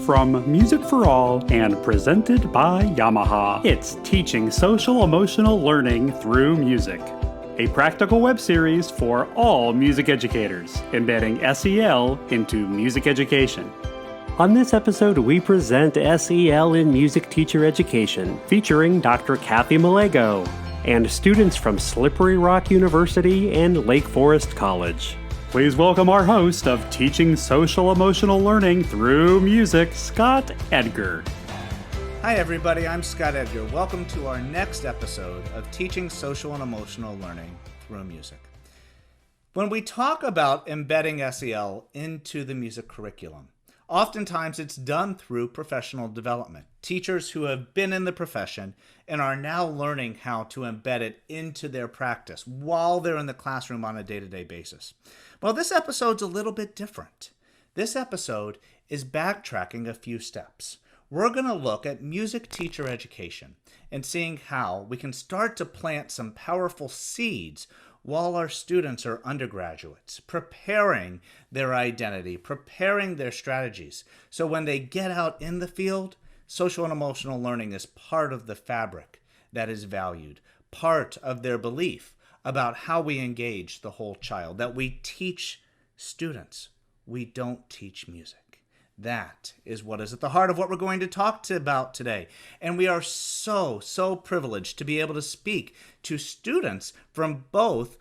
from Music for All and presented by Yamaha. It's Teaching Social Emotional Learning Through Music, a practical web series for all music educators, embedding SEL into music education. On this episode, we present SEL in Music Teacher Education, featuring Dr. Kathy Melago and students from Slippery Rock University and Lake Forest College. Please welcome our host of Teaching Social Emotional Learning Through Music, Scott Edgar. Hi everybody, I'm Scott Edgar. Welcome to our next episode of Teaching Social and Emotional Learning Through Music. When we talk about embedding SEL into the music curriculum, oftentimes it's done through professional development. Teachers who have been in the profession and are now learning how to embed it into their practice while they're in the classroom on a day-to-day basis. Well, this episode's a little bit different. This episode is backtracking a few steps. We're going to look at music teacher education and seeing how we can start to plant some powerful seeds while our students are undergraduates, preparing their identity, preparing their strategies. So when they get out in the field, social and emotional learning is part of the fabric that is valued, part of their belief about how we engage the whole child, that we teach students. We don't teach music. That is what is at the heart of what we're going to talk about today. And we are so privileged to be able to speak to students from both,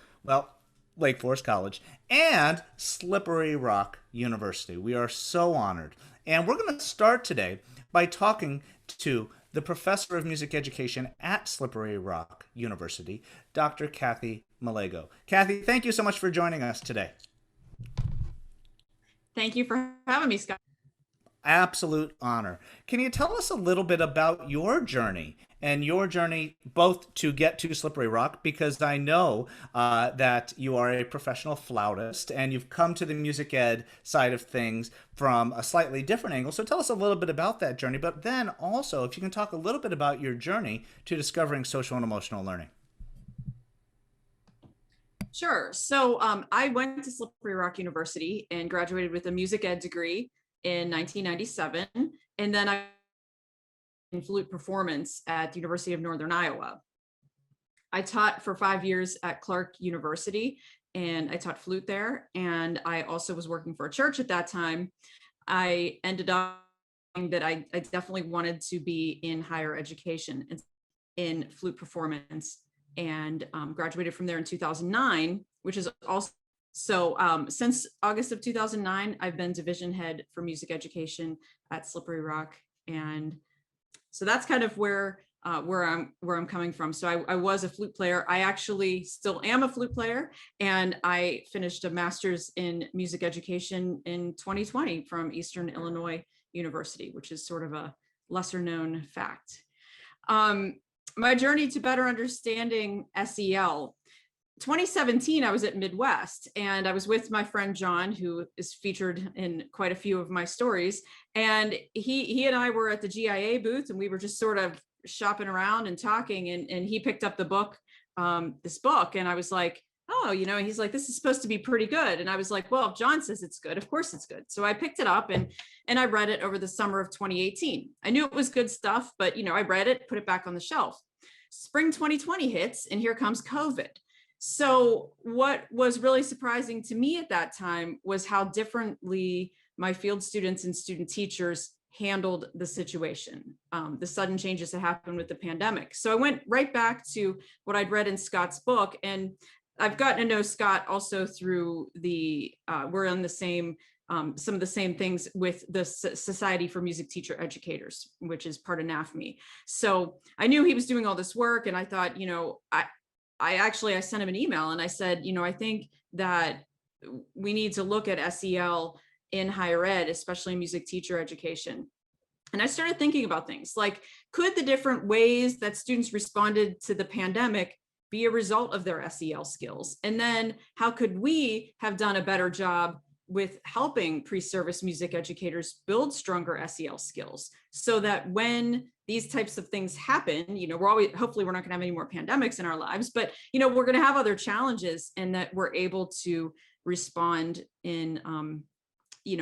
Lake Forest College and Slippery Rock University. We are so honored. And we're going to start today by talking to the professor of music education at Slippery Rock University, Dr. Kathy Melago. Kathy, thank you so much for joining us today. Thank you for having me, Scott. Absolute honor. Can you tell us a little bit about your journey and your journey both to get to Slippery Rock, because I know that you are a professional flautist and you've come to the music ed side of things from a slightly different angle. So tell us a little bit about that journey, but then also if you can talk a little bit about your journey to discovering social and emotional learning. Sure. So I went to Slippery Rock University and graduated with a music ed degree in 1997. And then I in flute performance at the University of Northern Iowa. I taught for 5 years at Clark University and I taught flute there. And I also was working for a church at that time. I ended up that I definitely wanted to be in higher education in flute performance, and graduated from there in 2009, which is also since August of 2009, I've been division head for music education at Slippery Rock. And so that's kind of where I'm coming from. So I was a flute player. I actually still am a flute player, and I finished a master's in music education in 2020 from Eastern Illinois University, which is sort of a lesser known fact. My journey to better understanding SEL. 2017, I was at Midwest and I was with my friend John, who is featured in quite a few of my stories. And he and I were at the GIA booth and we were just sort of shopping around and talking, and he picked up the book, this book, and I was like, oh, he's like, this is supposed to be pretty good. And I was like, well, if John says it's good, of course it's good. So I picked it up and I read it over the summer of 2018. I knew it was good stuff, but I read it, put it back on the shelf. Spring 2020 hits and here comes COVID. So what was really surprising to me at that time was how differently my field students and student teachers handled the situation, the sudden changes that happened with the pandemic. So I went right back to what I'd read in Scott's book, and I've gotten to know Scott also through we're on the same, some of the same things with the Society for Music Teacher Educators, which is part of NAFME. So I knew he was doing all this work, and I thought, I sent him an email and I said, I think that we need to look at SEL in higher ed, especially music teacher education. And I started thinking about things like, could the different ways that students responded to the pandemic be a result of their SEL skills? And then how could we have done a better job with helping pre-service music educators build stronger SEL skills so that when these types of things happen, hopefully we're not gonna have any more pandemics in our lives, but we're gonna have other challenges, and that we're able to respond in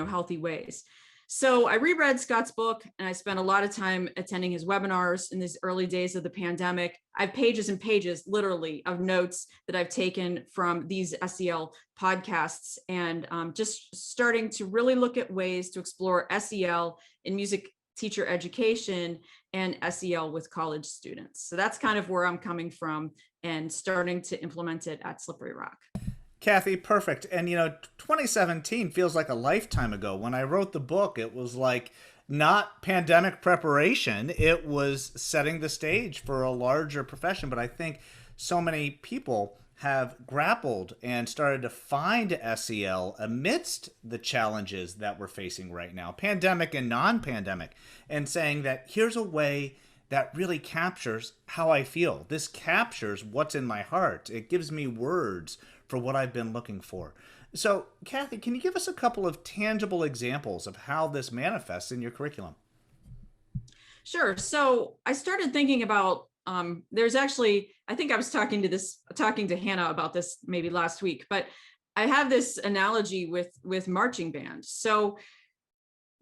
healthy ways. So I reread Scott's book and I spent a lot of time attending his webinars in these early days of the pandemic. I have pages and pages, literally, of notes that I've taken from these SEL podcasts, and just starting to really look at ways to explore SEL in music teacher education and SEL with college students. So that's kind of where I'm coming from and starting to implement it at Slippery Rock. Kathy, perfect. And 2017 feels like a lifetime ago. When I wrote the book, it was like not pandemic preparation, it was setting the stage for a larger profession. But I think so many people have grappled and started to find SEL amidst the challenges that we're facing right now, pandemic and non-pandemic, and saying that here's a way that really captures how I feel. This captures what's in my heart. It gives me words for what I've been looking for. So, Kathy, can you give us a couple of tangible examples of how this manifests in your curriculum? Sure. So I started thinking about, there's actually, I think I was talking to Hannah about this maybe last week, but I have this analogy with marching band. So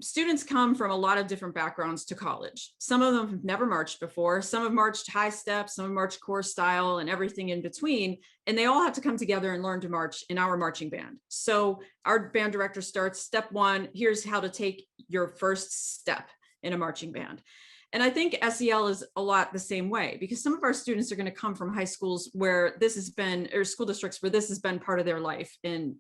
students come from a lot of different backgrounds to college. Some of them have never marched before. Some have marched high steps, some have marched core style, and everything in between. And they all have to come together and learn to march in our marching band. So our band director starts, step one, here's how to take your first step in a marching band. And I think SEL is a lot the same way, because some of our students are going to come from high schools where this has been, or school districts where this has been part of their life and,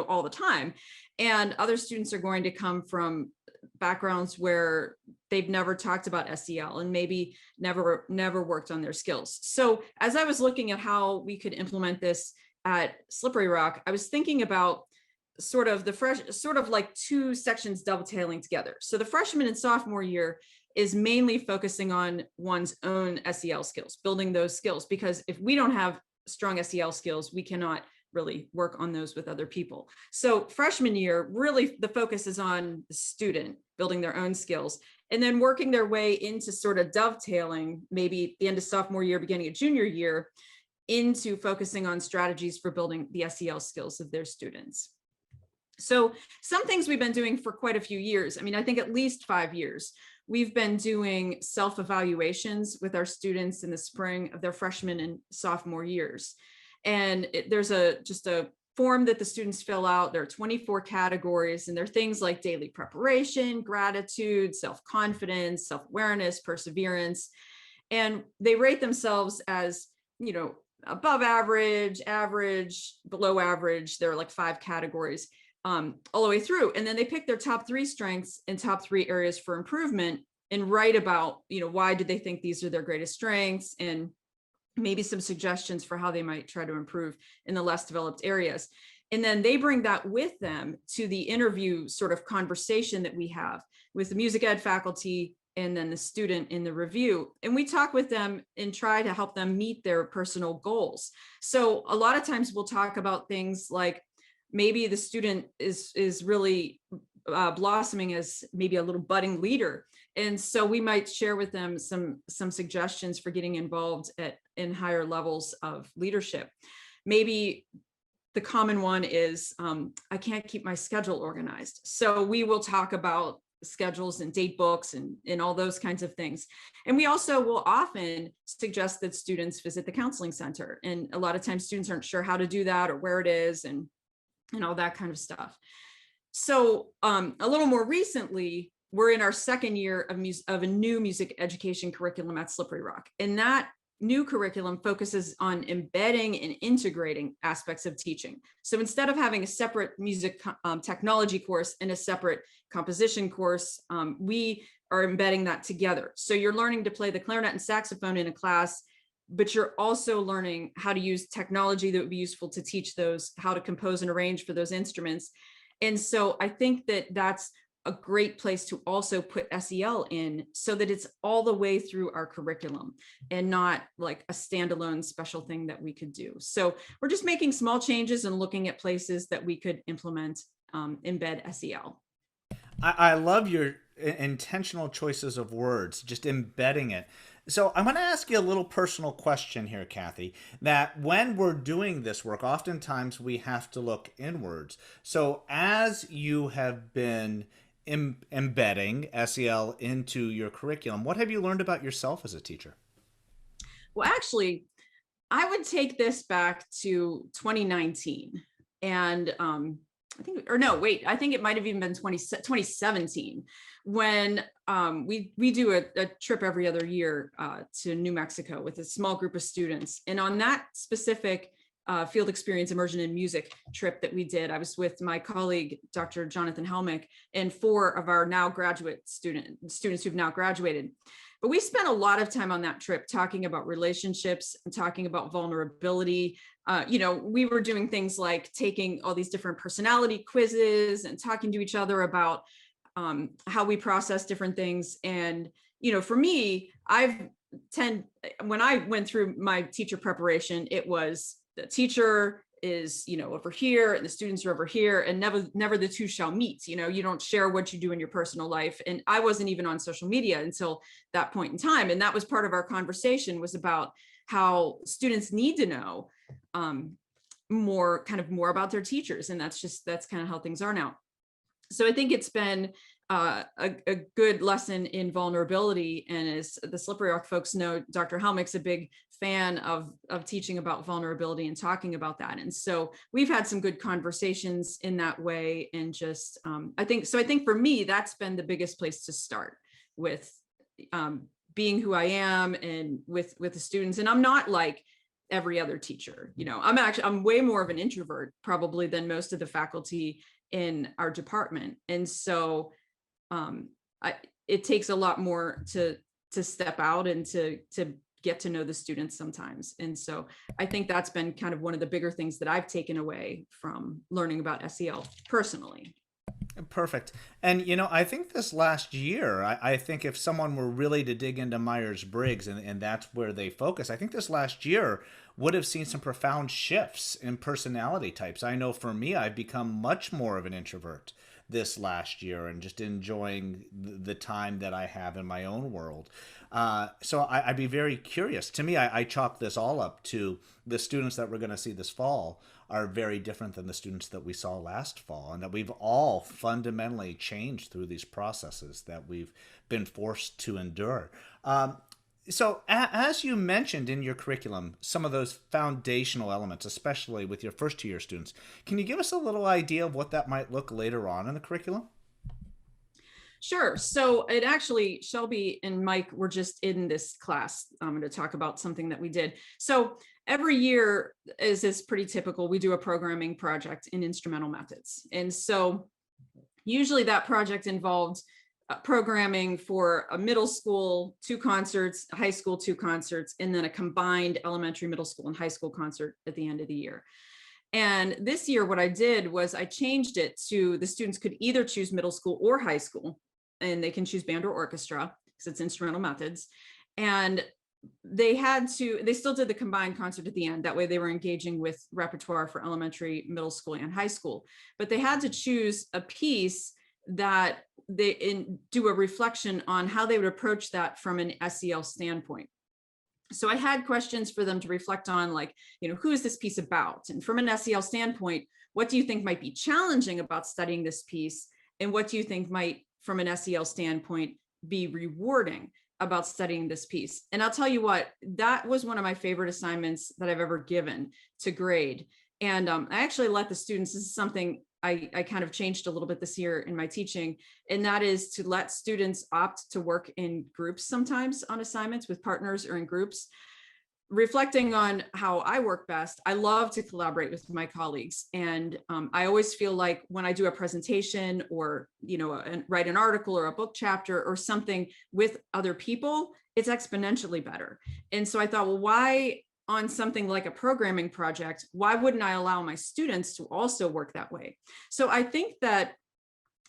all the time. And other students are going to come from backgrounds where they've never talked about SEL and maybe never worked on their skills. So as I was looking at how we could implement this at Slippery Rock, I was thinking about sort of like two sections dovetailing together. So the freshman and sophomore year is mainly focusing on one's own SEL skills, building those skills, because if we don't have strong SEL skills, we cannot really work on those with other people. So freshman year, really the focus is on the student building their own skills, and then working their way into sort of dovetailing, maybe the end of sophomore year, beginning of junior year, into focusing on strategies for building the SEL skills of their students. So some things we've been doing for quite a few years. I mean, I think at least 5 years. We've been doing self-evaluations with our students in the spring of their freshman and sophomore years. And there's just a form that the students fill out. There are 24 categories, and they're things like daily preparation, gratitude, self-confidence, self-awareness, perseverance. And they rate themselves as, above average, average, below average. There are like 5 categories all the way through. And then they pick their top 3 strengths and top 3 areas for improvement and write about, why do they think these are their greatest strengths, and maybe some suggestions for how they might try to improve in the less developed areas. And then they bring that with them to the interview sort of conversation that we have with the music ed faculty and then the student in the review. And we talk with them and try to help them meet their personal goals. So a lot of times we'll talk about things like maybe the student is really blossoming as maybe a little budding leader. And so we might share with them some suggestions for getting involved in higher levels of leadership. Maybe the common one is, I can't keep my schedule organized. So we will talk about schedules and date books and all those kinds of things. And we also will often suggest that students visit the counseling center. And a lot of times students aren't sure how to do that or where it is and all that kind of stuff. So a little more recently, we're in our second year of a new music education curriculum at Slippery Rock. And that new curriculum focuses on embedding and integrating aspects of teaching. So instead of having a separate music technology course and a separate composition course, we are embedding that together. So you're learning to play the clarinet and saxophone in a class, but you're also learning how to use technology that would be useful to teach those, how to compose and arrange for those instruments. And so I think that that's a great place to also put SEL in, so that it's all the way through our curriculum and not like a standalone special thing that we could do. So we're just making small changes and looking at places that we could implement, embed SEL. I love your intentional choices of words, just embedding it. So I'm going to ask you a little personal question here, Kathy, that when we're doing this work, oftentimes we have to look inwards. So as you have been embedding SEL into your curriculum. What have you learned about yourself as a teacher? Well, actually, I would take this back to 2019. And I think, or no, wait, I think it might have even been 2017 when we do a trip every other year to New Mexico with a small group of students. And on that specific field experience immersion in music trip that we did, I was with my colleague, Dr. Jonathan Helmick, and 4 of our now graduate students who've now graduated. But we spent a lot of time on that trip talking about relationships and talking about vulnerability. We were doing things like taking all these different personality quizzes and talking to each other about how we process different things. And, for me, when I went through my teacher preparation, it was the teacher is, over here and the students are over here, and never the two shall meet. You don't share what you do in your personal life. And I wasn't even on social media until that point in time. And that was part of our conversation, was about how students need to know more about their teachers. And that's kind of how things are now. So I think it's been a good lesson in vulnerability. And as the Slippery Rock folks know, Dr. Helmick's a big fan of teaching about vulnerability and talking about that. And so we've had some good conversations in that way. And just, I think for me, that's been the biggest place to start with being who I am and with the students. And I'm not like every other teacher, I'm way more of an introvert probably than most of the faculty in our department. And so it takes a lot more to step out and to get to know the students sometimes. And so I think that's been kind of one of the bigger things that I've taken away from learning about SEL personally. Perfect. And, I think this last year, I think if someone were really to dig into Myers-Briggs and that's where they focus, I think this last year would have seen some profound shifts in personality types. I know for me, I've become much more of an introvert this last year and just enjoying the time that I have in my own world. So I'd be very curious. To me, I chalk this all up to the students that we're going to see this fall are very different than the students that we saw last fall, and that we've all fundamentally changed through these processes that we've been forced to endure. So as you mentioned in your curriculum, some of those foundational elements, especially with your first 2-year students, can you give us a little idea of what that might look later on in the curriculum? Sure. So it actually, Shelby and Mike were just in this class. I'm going to talk about something that we did. So every year, as is pretty typical, we do a programming project in instrumental methods. And so usually that project involved programming for a middle school 2 concerts, a high school 2 concerts, and then a combined elementary, middle school, and high school concert at the end of the year. And this year, what I did was I changed it to the students could either choose middle school or high school, and they can choose band or orchestra because it's instrumental methods. And they still did the combined concert at the end. That way they were engaging with repertoire for elementary, middle school, and high school. But they had to choose a piece that they do a reflection on how they would approach that from an SEL standpoint. So I had questions for them to reflect on, like, who is this piece about? And from an SEL standpoint, what do you think might be challenging about studying this piece? And what do you think might, from an SEL standpoint, be rewarding about studying this piece? And I'll tell you what, that was one of my favorite assignments that I've ever given to grade. And I actually let the students, this is something I kind of changed a little bit this year in my teaching, and that is to let students opt to work in groups sometimes on assignments with partners or in groups. Reflecting on how I work best, I love to collaborate with my colleagues. And I always feel like when I do a presentation or, write an article or a book chapter or something with other people, it's exponentially better. And so I thought, well, why on something like a programming project, why wouldn't I allow my students to also work that way? So I think that,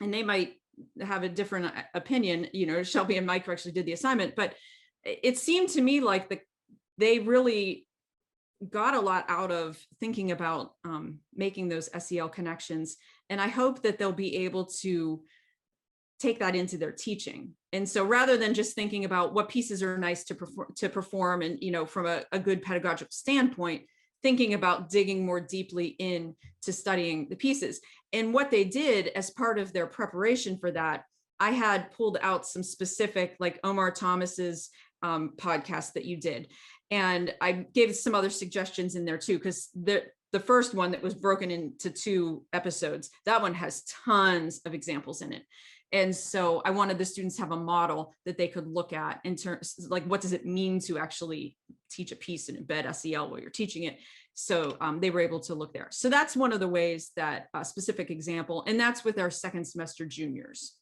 and they might have a different opinion, Shelby and Mike actually did the assignment, but it seemed to me like they really got a lot out of thinking about making those SEL connections. And I hope that they'll be able to take that into their teaching. And so rather than just thinking about what pieces are nice to perform and, from a good pedagogical standpoint, thinking about digging more deeply into studying the pieces. And what they did as part of their preparation for that I had pulled out some specific, like Omar Thomas's podcast that you did. And I gave some other suggestions in there too, because the first one that was broken into 2 episodes, that one has tons of examples in it. And so I wanted the students to have a model that they could look at in terms, like, what does it mean to actually teach a piece and embed SEL while you're teaching it? So they were able to look there. So that's one of the ways that a specific example, and that's with our second semester juniors.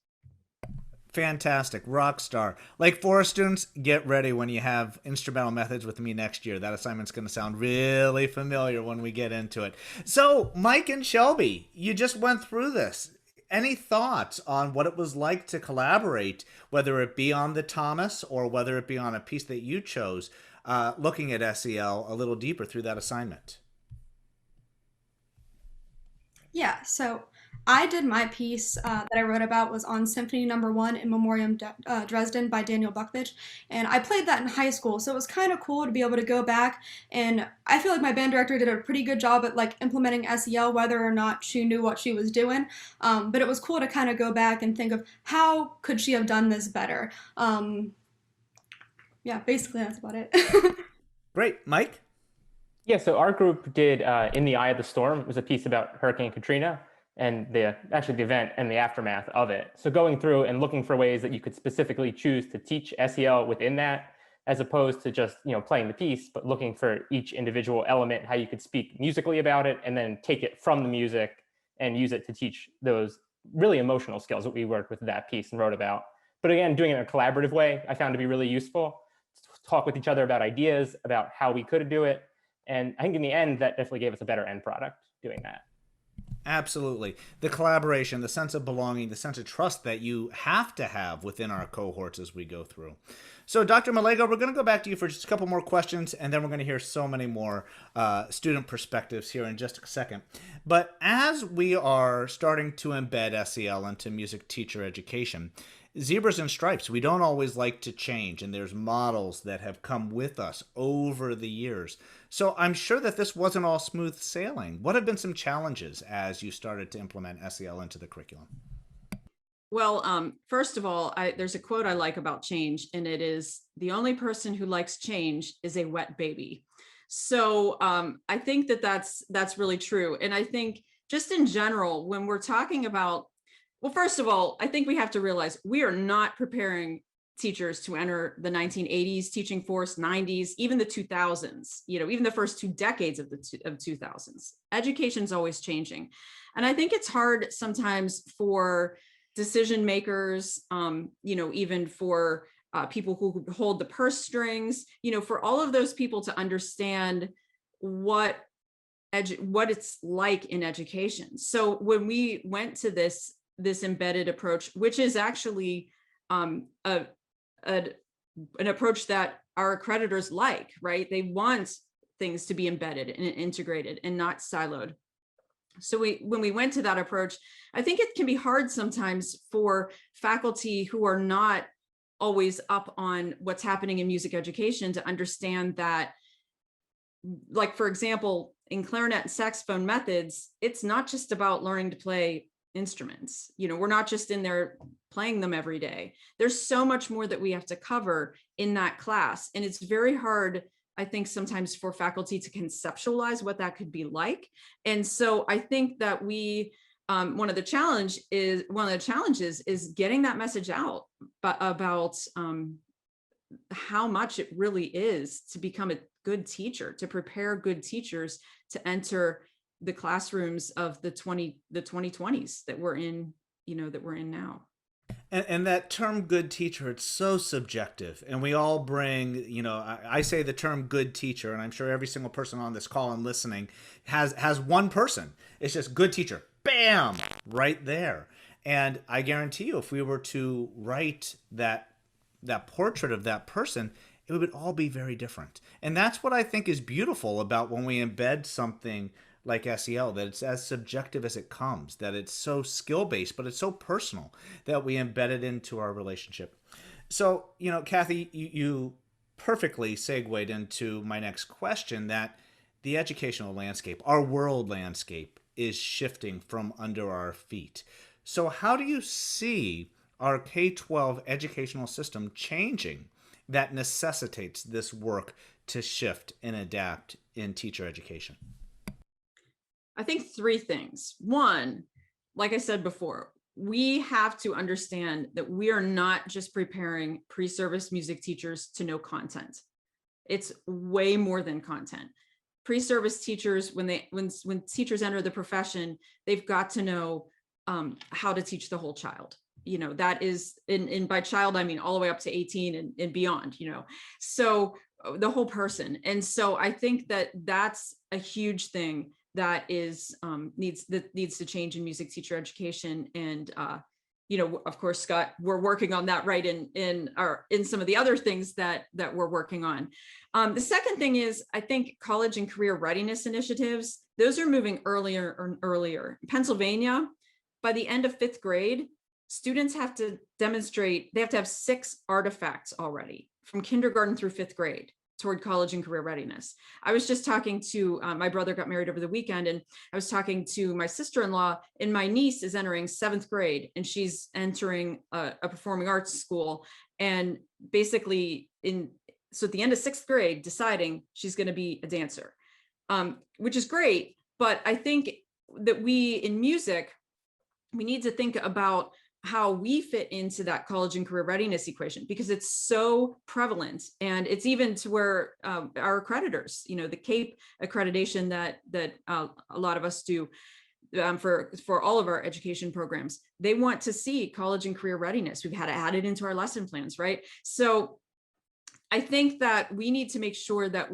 Fantastic. Rock star. Lake Forest students, get ready when you have instrumental methods with me next year. That assignment's going to sound really familiar when we get into it. So, Mike and Shelby, you just went through this. Any thoughts on what it was like to collaborate, whether it be on the Thomas or whether it be on a piece that you chose, looking at SEL a little deeper through that assignment? Yeah, so I did my piece that I wrote about was on Symphony Number 1 in Memoriam Dresden by Daniel Buchvich, and I played that in high school, so it was kind of cool to be able to go back, and I feel like my band director did a pretty good job at like implementing SEL, whether or not she knew what she was doing, but it was cool to kind of go back and think of how could she have done this better. Yeah, basically that's about it. Great. Mike? Yeah, so our group did In the Eye of the Storm. It was a piece about Hurricane Katrina and the event and the aftermath of it. So going through and looking for ways that you could specifically choose to teach SEL within that, as opposed to just playing the piece, but looking for each individual element, how you could speak musically about it, and then take it from the music and use it to teach those really emotional skills that we worked with that piece and wrote about. But again, doing it in a collaborative way, I found to be really useful. Talk with each other about ideas, about how we could do it. And I think in the end, that definitely gave us a better end product doing that. Absolutely. The collaboration, the sense of belonging, the sense of trust that you have to have within our cohorts as we go through. So, Dr. Melago, we're going to go back to you for just a couple more questions, and then we're going to hear so many more student perspectives here in just a second. But as we are starting to embed SEL into music teacher education, zebras and stripes, we don't always like to change, and there's models that have come with us over the years. So I'm sure that this wasn't all smooth sailing. What have been some challenges as you started to implement SEL into the curriculum? Well, first of all, there's a quote I like about change, and it is, "The only person who likes change is a wet baby." So I think that that's really true. And I think just in general, when we're talking about, well, first of all, I think we have to realize we are not preparing teachers to enter the 1980s teaching force, 90s, even the 2000s, even the first 2 decades of the 2000s. Education's always changing. And I think it's hard sometimes for decision makers, even for people who hold the purse strings, for all of those people to understand what it's like in education. So when we went to this embedded approach, which is actually an approach that our accreditors like, right? They want things to be embedded and integrated and not siloed. So when we went to that approach, I think it can be hard sometimes for faculty who are not always up on what's happening in music education to understand that, like, for example, in clarinet and saxophone methods, it's not just about learning to play instruments. We're not just in there playing them every day. There's so much more that we have to cover in that class. And it's very hard, I think, sometimes for faculty to conceptualize what that could be like. And so I think that one of the challenges is getting that message out about how much it really is to become a good teacher, to prepare good teachers to enter the classrooms of the 2020s that we're in, now. And that term good teacher, it's so subjective. And we all bring, I say the term good teacher, and I'm sure every single person on this call and listening has one person. It's just good teacher. Bam! Right there. And I guarantee you, if we were to write that portrait of that person, it would all be very different. And that's what I think is beautiful about when we embed something like SEL, that it's as subjective as it comes, that it's so skill-based, but it's so personal that we embed it into our relationship. So, Kathy, you perfectly segued into my next question, that the educational landscape, our world landscape, is shifting from under our feet. So how do you see our K-12 educational system changing that necessitates this work to shift and adapt in teacher education? I think three things. One, like I said before, we have to understand that we are not just preparing pre-service music teachers to know content. It's way more than content. Pre-service teachers, when teachers enter the profession, they've got to know how to teach the whole child. That is, and by child, I mean all the way up to 18 and beyond, so the whole person. And so I think that that's a huge thing that is needs to change in music teacher education. And of course, Scott, we're working on that right in some of the other things that we're working on. The second thing is, I think college and career readiness initiatives, those are moving earlier and earlier. In Pennsylvania, by the end of 5th grade, students have to demonstrate, they have to have 6 artifacts already from kindergarten through 5th grade toward college and career readiness. I was just talking to, my brother got married over the weekend, and I was talking to my sister-in-law, and my niece is entering 7th grade, and she's entering a performing arts school. And basically so at the end of 6th grade, deciding she's gonna be a dancer, which is great. But I think that in music, we need to think about how we fit into that college and career readiness equation, because it's so prevalent. And it's even to where our accreditors, the CAPE accreditation that a lot of us do for all of our education programs, they want to see college and career readiness. We've had to add it into our lesson plans, right? So I think that we need to make sure that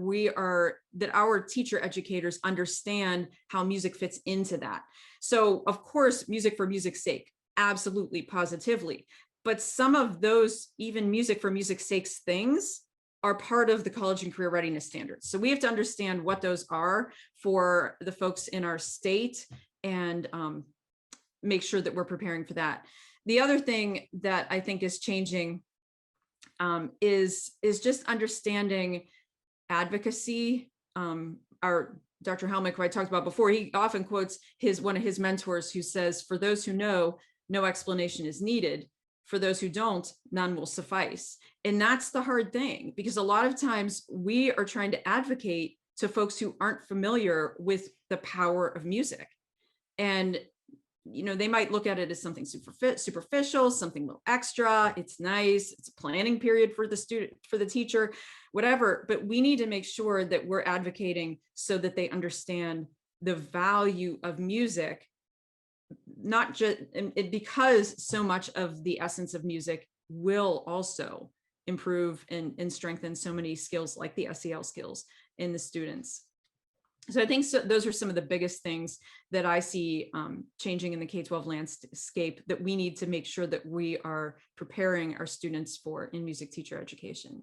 our teacher educators understand how music fits into that. So of course, music for music's sake, absolutely, positively. But some of those, even music for music's sake things, are part of the college and career readiness standards. So we have to understand what those are for the folks in our state, and make sure that we're preparing for that. The other thing that I think is changing is just understanding advocacy. Our Dr. Helmick, who I talked about before, he often quotes one of his mentors, who says, "For those who know, no explanation is needed. For those who don't, none will suffice." And that's the hard thing, because a lot of times we are trying to advocate to folks who aren't familiar with the power of music. And they might look at it as something superficial, something a little extra. It's nice. It's a planning period for the student, for the teacher, whatever. But we need to make sure that we're advocating so that they understand the value of music, not just because so much of the essence of music will also improve and strengthen so many skills, like the SEL skills in the students. So I think those are some of the biggest things that I see changing in the K-12 landscape, that we need to make sure that we are preparing our students for in music teacher education.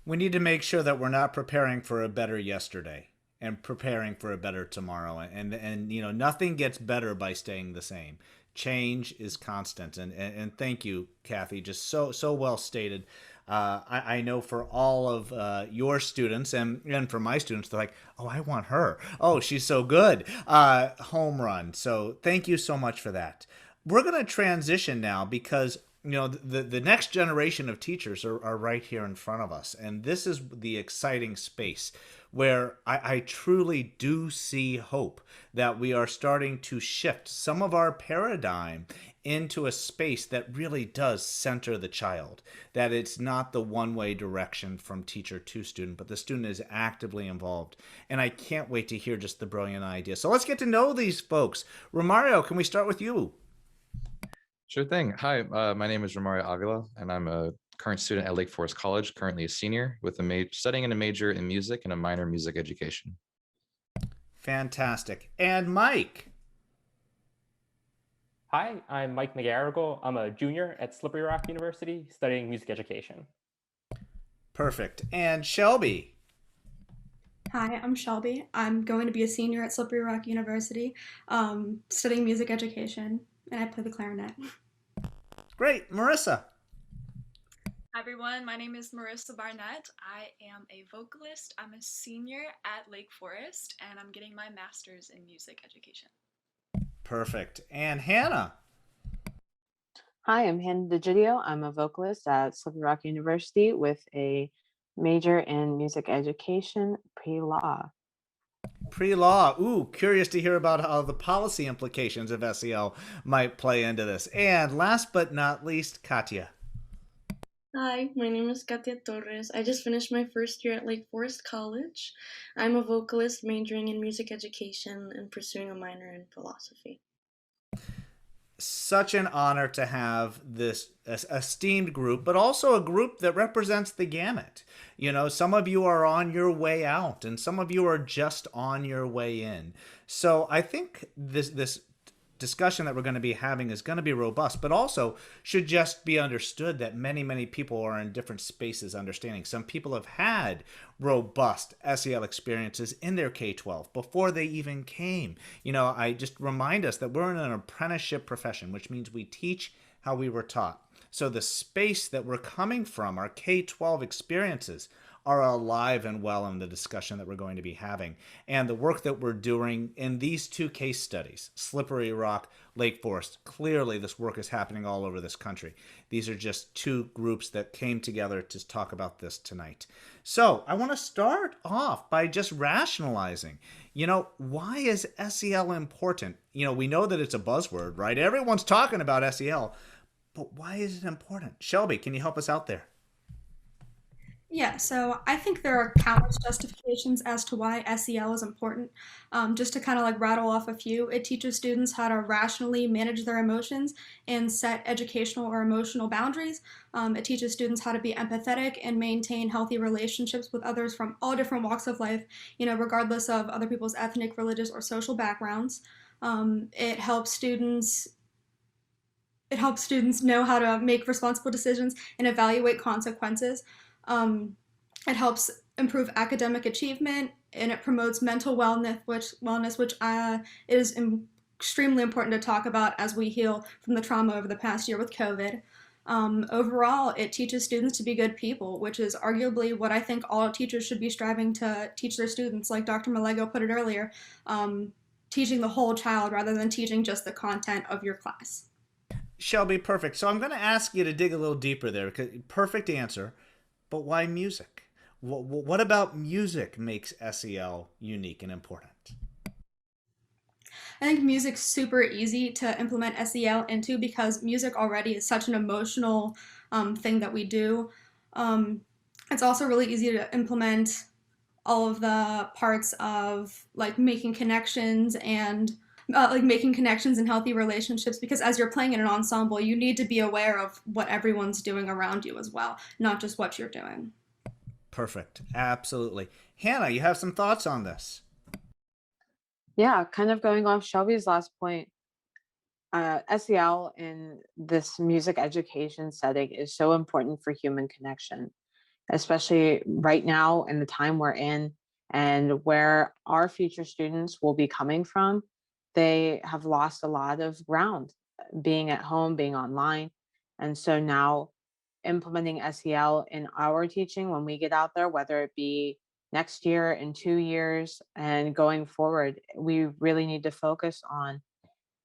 We need to make sure that we're not preparing for a better yesterday and preparing for a better tomorrow. And nothing gets better by staying the same. Change is constant. And thank you, Kathy. Just so well stated. I know for all of your students and for my students, they're like, "Oh, I want her. Oh, she's so good." Home run. So thank you so much for that. We're going to transition now, because the next generation of teachers are right here in front of us. And this is the exciting space where I truly do see hope that we are starting to shift some of our paradigm into a space that really does center the child, that it's not the one-way direction from teacher to student, but the student is actively involved. And I can't wait to hear just the brilliant idea. So let's get to know these folks. Romario, can we start with you? Sure thing. Hi, my name is Romario Avila, and I'm a current student at Lake Forest College, currently a senior, with studying in a major in music and a minor in music education. Fantastic. And Mike? Hi, I'm Mike McGarrigle. I'm a junior at Slippery Rock University studying music education. Perfect. And Shelby? Hi, I'm Shelby. I'm going to be a senior at Slippery Rock University, studying music education, and I play the clarinet. Great. Marissa? Hi everyone, my name is Marissa Barnett. I am a vocalist. I'm a senior at Lake Forest, and I'm getting my master's in music education. Perfect. And Hannah? Hi, I'm Hannah DeGidio. I'm a vocalist at Slippery Rock University with a major in music education, pre-law. Pre-law. Ooh, curious to hear about how the policy implications of SEL might play into this. And last but not least, Katya. Hi, my name is Katia Torres. I just finished my first year at Lake Forest College. I'm a vocalist majoring in music education and pursuing a minor in philosophy. Such an honor to have this esteemed group, but also a group that represents the gamut. You know, some of you are on your way out, and some of you are just on your way in. So I think this discussion that we're going to be having is going to be robust, but also should just be understood that many people are in different spaces understanding. Some people have had robust SEL experiences in their K-12 before they even came. You know, I just remind us that we're in an apprenticeship profession, which means we teach how we were taught. So the space that we're coming from, our K-12 experiences, are alive and well in the discussion that we're going to be having. And the work that we're doing in these two case studies, Slippery Rock, Lake Forest, clearly this work is happening all over this country. These are just two groups that came together to talk about this tonight. So I want to start off by just rationalizing, you know, why is SEL important? You know, we know that it's a buzzword, right? Everyone's talking about SEL, but why is it important? Shelby, can you help us out there? Yeah, so I think there are countless justifications as to why SEL is important. Just to kind of like rattle off a few, it teaches students how to rationally manage their emotions and set educational or emotional boundaries. It teaches students how to be empathetic and maintain healthy relationships with others from all different walks of life, you know, regardless of other people's ethnic, religious, or social backgrounds. It helps students know how to make responsible decisions and evaluate consequences. Um, it helps improve academic achievement and it promotes mental wellness, which is extremely important to talk about as we heal from the trauma over the past year with COVID. Overall, it teaches students to be good people, which is arguably what I think all teachers should be striving to teach their students, like Dr. Melago put it earlier, teaching the whole child rather than teaching just the content of your class. Shelby, perfect. So I'm going to ask you to dig a little deeper there. Perfect answer, but why music? What about music makes SEL unique and important? I think music's super easy to implement SEL into because music already is such an emotional thing that we do. Um, it's also really easy to implement all of the parts of like making connections and making connections and healthy relationships because as you're playing in an ensemble, you need to be aware of what everyone's doing around you as well, not just what you're doing. Perfect. Absolutely. Hannah, you have some thoughts on this? Yeah, kind of going off Shelby's last point, SEL in this music education setting is so important for human connection, especially right now in the time we're in and where our future students will be coming from. They have lost a lot of ground being at home, being online. And so now implementing SEL in our teaching when we get out there, whether it be next year, in 2 years, and going forward, we really need to focus on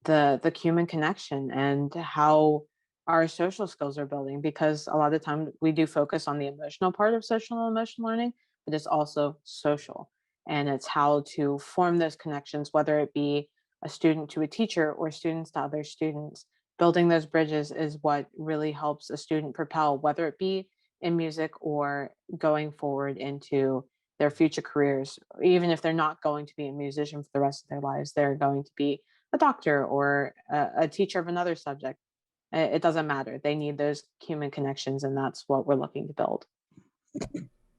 the human connection and how our social skills are building because a lot of time we do focus on the emotional part of social and emotional learning, but it's also social, and it's how to form those connections, whether it be a student to a teacher or students to other students. Building those bridges is what really helps a student propel, whether it be in music or going forward into their future careers. Even if they're not going to be a musician for the rest of their lives, they're going to be a doctor or a teacher of another subject. It doesn't matter. They need those human connections, and that's what we're looking to build.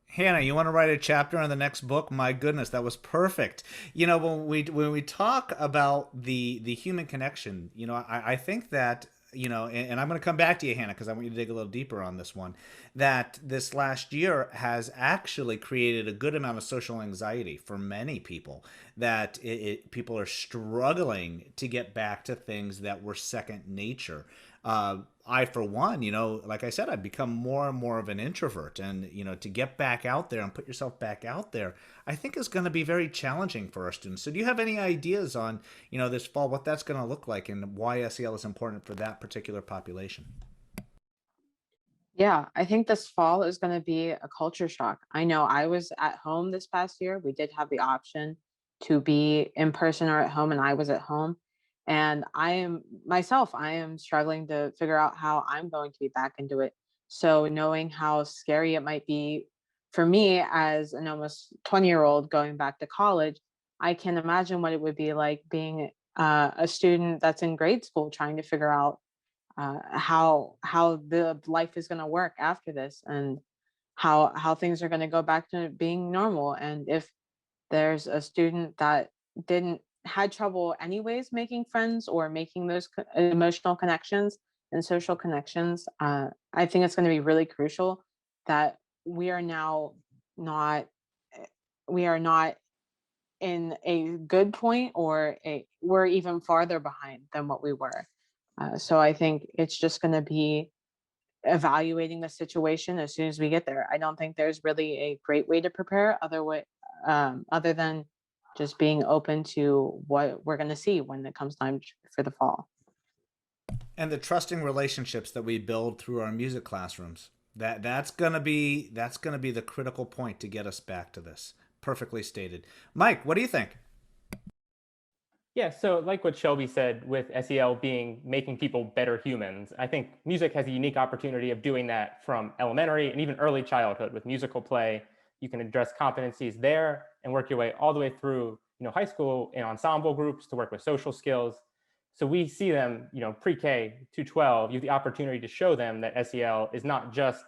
Hannah, you want to write a chapter on the next book? My goodness, that was perfect. You know, when we talk about the human connection, you know, I think that and I'm going to come back to you, Hannah, because I want you to dig a little deeper on this one. That this last year has actually created a good amount of social anxiety for many people. That people are struggling to get back to things that were second nature. I, for one, like I said, I've become more and more of an introvert, and to get back out there and put yourself back out there, I think is going to be very challenging for our students. So do you have any ideas on, this fall, what that's going to look like and why SEL is important for that particular population? Yeah, I think this fall is going to be a culture shock. I know I was at home this past year. We did have the option to be in person or at home, and I was at home. And I am struggling to figure out how I'm going to be back into it. So, knowing how scary it might be for me as an almost 20-year-old going back to college, I can imagine what it would be like being a student that's in grade school trying to figure out how the life is going to work after this, and how things are going to go back to being normal. And if there's a student that didn't had trouble anyways making friends or making those emotional connections and social connections, I think it's going to be really crucial that we are now not we are not in a good point, or we're even farther behind than what we were. So I think it's just going to be evaluating the situation as soon as we get there. I don't think there's really a great way to prepare other than just being open to what we're going to see when it comes time for the fall. And the trusting relationships that we build through our music classrooms, that's gonna be the critical point to get us back to this. Perfectly stated. Mike, what do you think? Yeah, so like what Shelby said, with SEL being making people better humans, I think music has a unique opportunity of doing that from elementary and even early childhood with musical play. You can address competencies there and work your way all the way through, high school in ensemble groups to work with social skills. So we see them, pre-K to 12, you have the opportunity to show them that SEL is not just,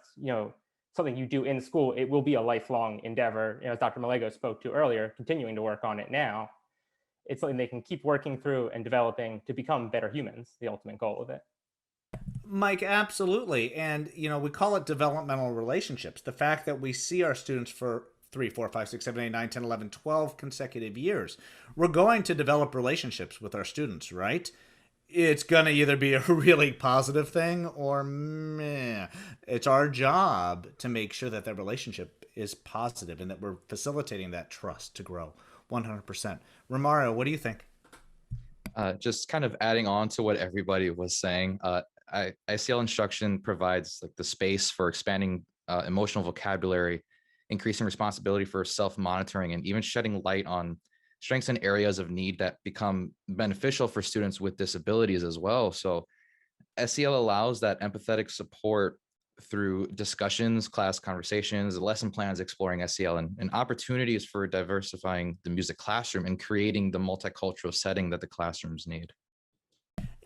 something you do in school. It will be a lifelong endeavor, as Dr. Melago spoke to earlier, continuing to work on it now. It's something they can keep working through and developing to become better humans, the ultimate goal of it. Mike, absolutely. And, we call it developmental relationships. The fact that we see our students for 3, 4, 5, 6, 7, 8, 9, 10, 11, 12 consecutive years, we're going to develop relationships with our students, right? It's going to either be a really positive thing or meh. It's our job to make sure that that relationship is positive and that we're facilitating that trust to grow 100%. Romario, what do you think? Just kind of adding on to what everybody was saying, ICL instruction provides like the space for expanding emotional vocabulary, increasing responsibility for self-monitoring, and even shedding light on strengths and areas of need that become beneficial for students with disabilities as well. So SEL allows that empathetic support through discussions, class conversations, lesson plans exploring SEL, and opportunities for diversifying the music classroom and creating the multicultural setting that the classrooms need.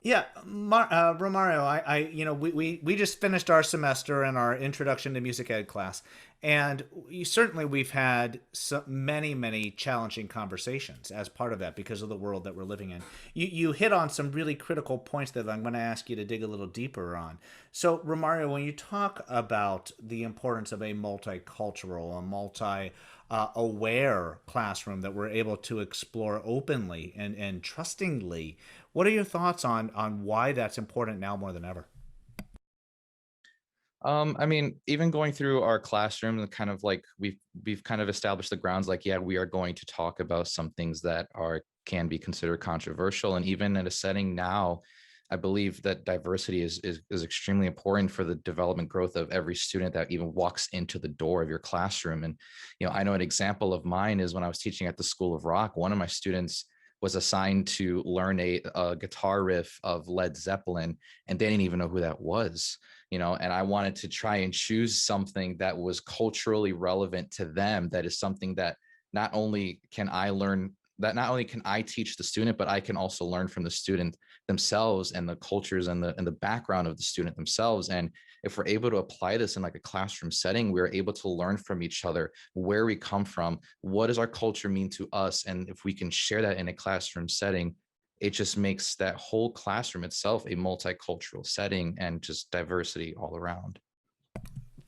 Yeah, Romario, we just finished our semester in our introduction to music ed class, and certainly we've had many challenging conversations as part of that because of the world that we're living in. You hit on some really critical points that I'm going to ask you to dig a little deeper on. So, Romario, when you talk about the importance of a multicultural, a multi aware classroom that we're able to explore openly and trustingly, what are your thoughts on why that's important now more than ever? I mean, even going through our classroom and kind of like we've kind of established the grounds, like, yeah, we are going to talk about some things that can be considered controversial. And even in a setting now, I believe that diversity is extremely important for the development growth of every student that even walks into the door of your classroom. And, I know an example of mine is when I was teaching at the School of Rock, one of my students was assigned to learn a guitar riff of Led Zeppelin, and they didn't even know who that was. And I wanted to try and choose something that was culturally relevant to them. That is something that not only can I learn, that not only can I teach the student, but I can also learn from the student themselves and the cultures and the background of the student themselves. And if we're able to apply this in like a classroom setting, we're able to learn from each other, where we come from, what does our culture mean to us? And if we can share that in a classroom setting, it just makes that whole classroom itself a multicultural setting and just diversity all around.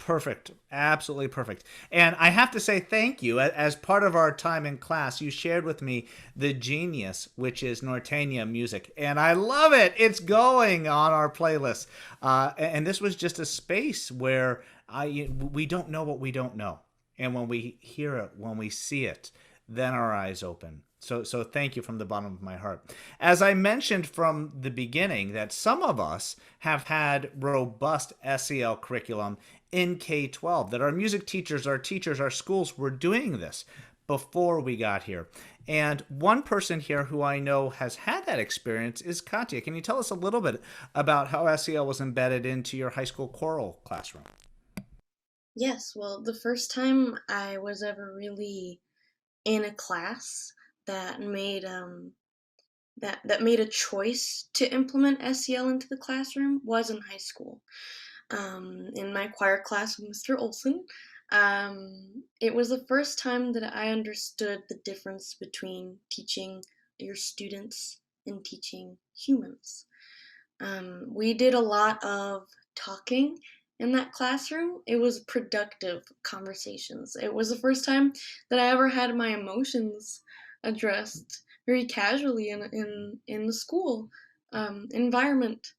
Perfect. Absolutely perfect. And I have to say thank you. As part of our time in class, you shared with me the Genius, which is Norteña music. And I love it. It's going on our playlist. And this was just a space where we don't know what we don't know. And when we hear it, when we see it, then our eyes open. So thank you from the bottom of my heart. As I mentioned from the beginning, that some of us have had robust SEL curriculum in K-12, that our music teachers, our teachers, our schools were doing this before we got here. And one person here who I know has had that experience is Katya. Can you tell us a little bit about how SEL was embedded into your high school choral classroom? Yes, well, the first time I was ever really in a class that made that made a choice to implement SEL into the classroom was in high school. In my choir class with Mr. Olson, it was the first time that I understood the difference between teaching your students and teaching humans. We did a lot of talking in that classroom. It was productive conversations. It was the first time that I ever had my emotions addressed very casually in the school environment,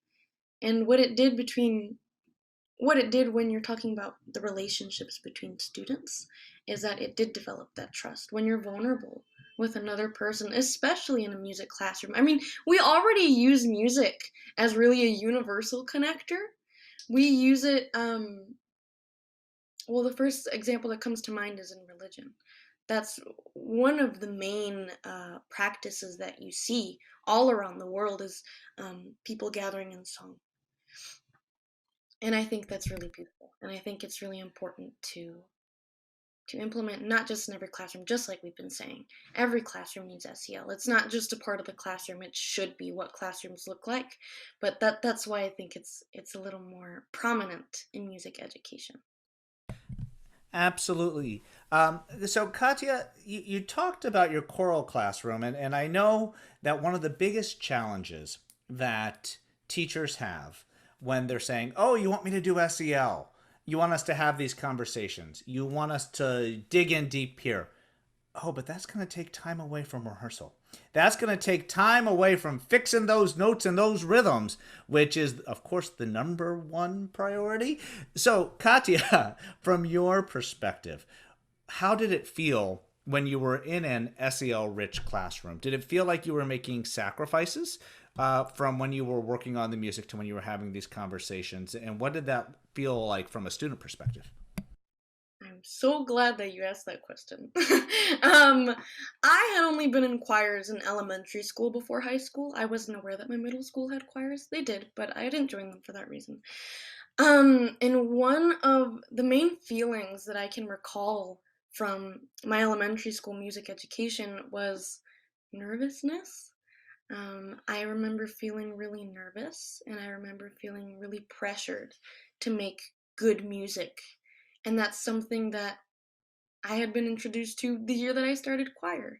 and what it did when you're talking about the relationships between students is that it did develop that trust when you're vulnerable with another person, especially in a music classroom. I mean, we already use music as really a universal connector. We use it, well, the first example that comes to mind is in religion. That's one of the main practices that you see all around the world is people gathering in song. And I think that's really beautiful. And I think it's really important to implement not just in every classroom, just like we've been saying. Every classroom needs SEL. It's not just a part of the classroom. It should be what classrooms look like. But that's why I think it's a little more prominent in music education. Absolutely. So, Katya, you talked about your choral classroom, and I know that one of the biggest challenges that teachers have when they're saying, oh, you want me to do SEL? You want us to have these conversations. You want us to dig in deep here. Oh, but that's going to take time away from rehearsal. That's going to take time away from fixing those notes and those rhythms, which is, of course, the number one priority. So, Katya, from your perspective, how did it feel when you were in an SEL-rich classroom? Did it feel like you were making sacrifices from when you were working on the music to when you were having these conversations? And what did that feel like from a student perspective? I'm so glad that you asked that question. I had only been in choirs in elementary school before high school. I wasn't aware that my middle school had choirs. They did, but I didn't join them for that reason. And one of the main feelings that I can recall from my elementary school music education was nervousness. I remember feeling really nervous, and I remember feeling really pressured to make good music. And that's something that I had been introduced to the year that I started choir.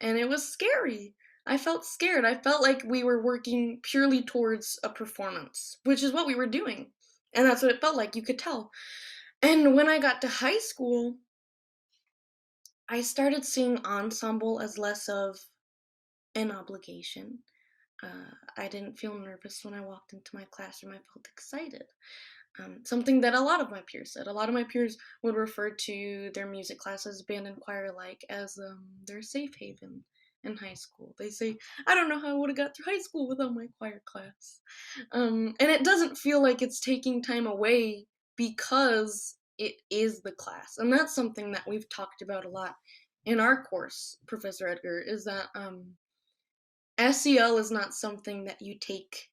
And it was scary. I felt scared. I felt like we were working purely towards a performance, which is what we were doing. And that's what it felt like, you could tell. And when I got to high school, I started seeing ensemble as less of an obligation. I didn't feel nervous when I walked into my classroom. I felt excited. Something that a lot of my peers said. A lot of my peers would refer to their music classes, band and choir like, as their safe haven in high school. They say, I don't know how I would have got through high school without my choir class. And it doesn't feel like it's taking time away because it is the class. And that's something that we've talked about a lot in our course, Professor Edgar, is that SEL is not something that you take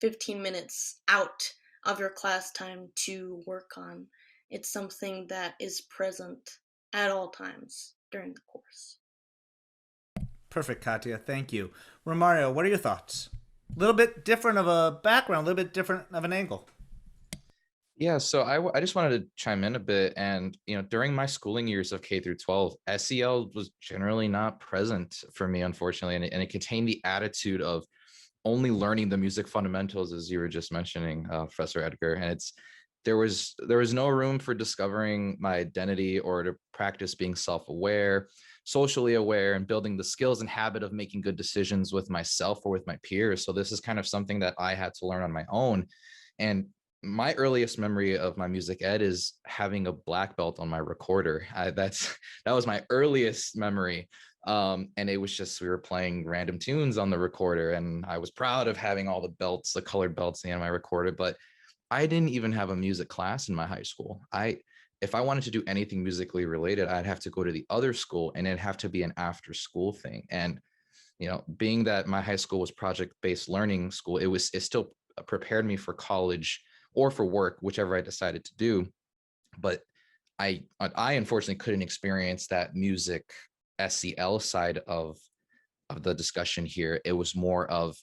15 minutes out of your class time to work on. It's something that is present at all times during the course. Perfect, Katya. Thank you. Romario, what are your thoughts? A little bit different of a background, a little bit different of an angle. Yeah, so I just wanted to chime in a bit. And, during my schooling years of K through 12, SEL was generally not present for me, unfortunately. And it contained the attitude of only learning the music fundamentals, as you were just mentioning, Professor Edgar. And there was no room for discovering my identity or to practice being self-aware, socially aware, and building the skills and habit of making good decisions with myself or with my peers. So this is kind of something that I had to learn on my own. And my earliest memory of my music ed is having a black belt on my recorder. That was my earliest memory. And it was just, we were playing random tunes on the recorder, and I was proud of having all the belts, the colored belts in my recorder. But I didn't even have a music class in my high school. If I wanted to do anything musically related, I'd have to go to the other school, and it'd have to be an after school thing. And, being that my high school was project-based learning school, it still prepared me for college or for work, whichever I decided to do. But I unfortunately couldn't experience that music SEL side of the discussion here. It was more of,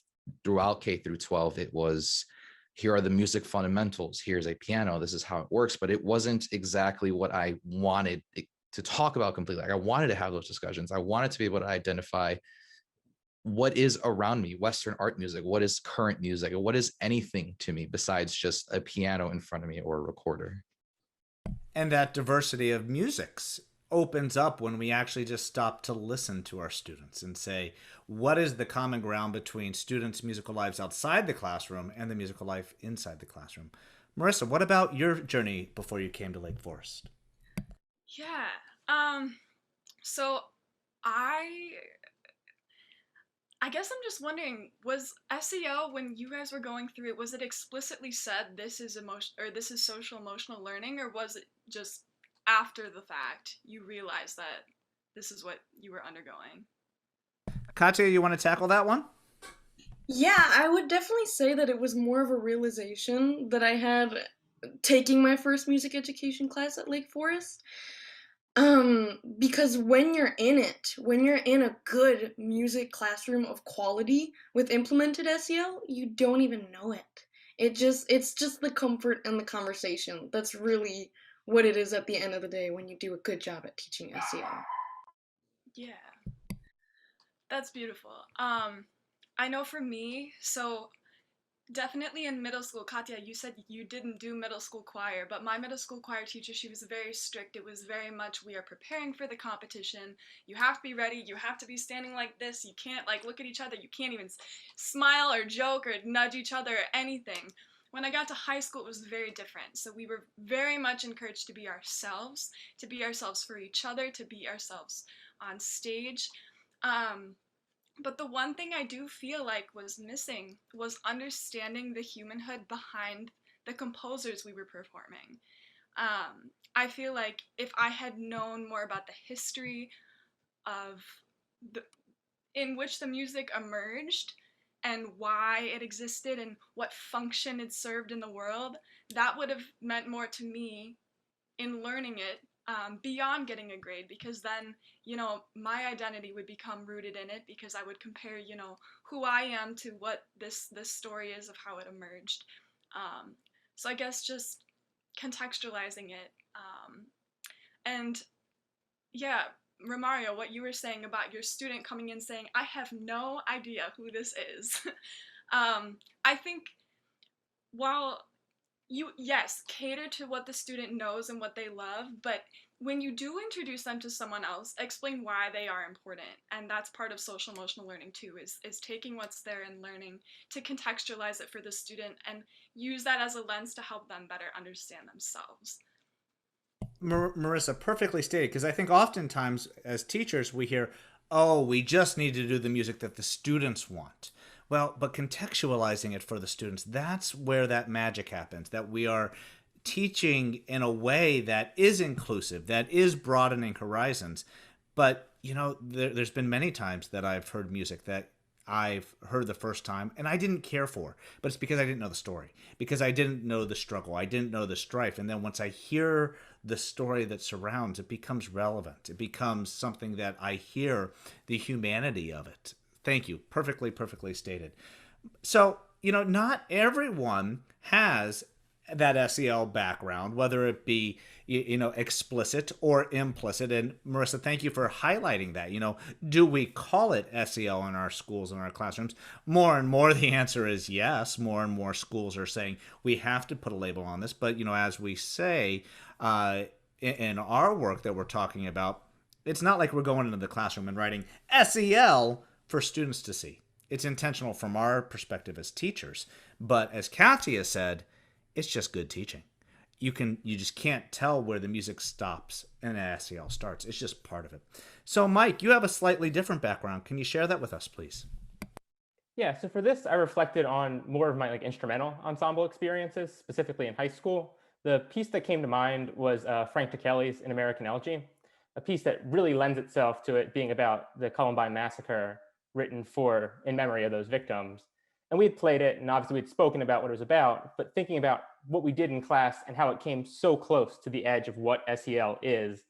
throughout K through 12, it was, here are the music fundamentals. Here's a piano. This is how it works. But it wasn't exactly what I wanted to talk about completely. Like, I wanted to have those discussions. I wanted to be able to identify what is around me, Western art music, what is current music, what is anything to me besides just a piano in front of me or a recorder. And that diversity of musics opens up when we actually just stop to listen to our students and say, what is the common ground between students' musical lives outside the classroom and the musical life inside the classroom? Marissa, what about your journey before you came to Lake Forest? Yeah. So I guess I'm just wondering, was SEL, when you guys were going through it, was it explicitly said this is this is social emotional learning, or was it just after the fact you realized that this is what you were undergoing? Katya, you want to tackle that one? Yeah, I would definitely say that it was more of a realization that I had taking my first music education class at Lake Forest. Because when you're in it, when you're in a good music classroom of quality with implemented SEL, you don't even know it. It's just the comfort and the conversation. That's really what it is at the end of the day when you do a good job at teaching SEL. Yeah, that's beautiful. I know for me, so definitely in middle school, Katya, you said you didn't do middle school choir, but my middle school choir teacher, she was very strict. It was very much, we are preparing for the competition. You have to be ready. You have to be standing like this. You can't look at each other. You can't even smile or joke or nudge each other or anything. When I got to high school, it was very different. So we were very much encouraged to be ourselves for each other, to be ourselves on stage. But the one thing I do feel like was missing was understanding the humanhood behind the composers we were performing. I feel like if I had known more about the history of in which the music emerged and why it existed and what function it served in the world, that would have meant more to me in learning it, beyond getting a grade, because then, my identity would become rooted in it, because I would compare, who I am to what this story is of how it emerged. So I guess just contextualizing it. And yeah, Romario, what you were saying about your student coming in saying, I have no idea who this is. I think while yes, cater to what the student knows and what they love, but when you do introduce them to someone else, explain why they are important. And that's part of social emotional learning too, is taking what's there and learning to contextualize it for the student and use that as a lens to help them better understand themselves. Marissa, perfectly stated, because I think oftentimes as teachers we hear, oh, we just need to do the music that the students want. Well, but contextualizing it for the students, that's where that magic happens, that we are teaching in a way that is inclusive, that is broadening horizons. But, there's been many times that I've heard music that I've heard the first time and I didn't care for, but it's because I didn't know the story, because I didn't know the struggle, I didn't know the strife. And then once I hear the story that surrounds, it becomes relevant. It becomes something that I hear the humanity of it. Thank you. Perfectly stated. So, not everyone has that SEL background, whether it be explicit or implicit. And Marissa, thank you for highlighting that. Do we call it SEL in our schools and our classrooms? More and more, the answer is yes. More and more schools are saying we have to put a label on this. But as we say in our work that we're talking about, it's not like we're going into the classroom and writing SEL for students to see. It's intentional from our perspective as teachers. But as Kathy has said, it's just good teaching. You just can't tell where the music stops and SEL starts. It's just part of it. So Mike, you have a slightly different background. Can you share that with us, please? Yeah, so for this, I reflected on more of my instrumental ensemble experiences, specifically in high school. The piece that came to mind was Frank Ticheli's In American Elegy, a piece that really lends itself to it being about the Columbine massacre, written in memory of those victims. And we had played it, and obviously we'd spoken about what it was about, but thinking about what we did in class and how it came so close to the edge of what SEL is,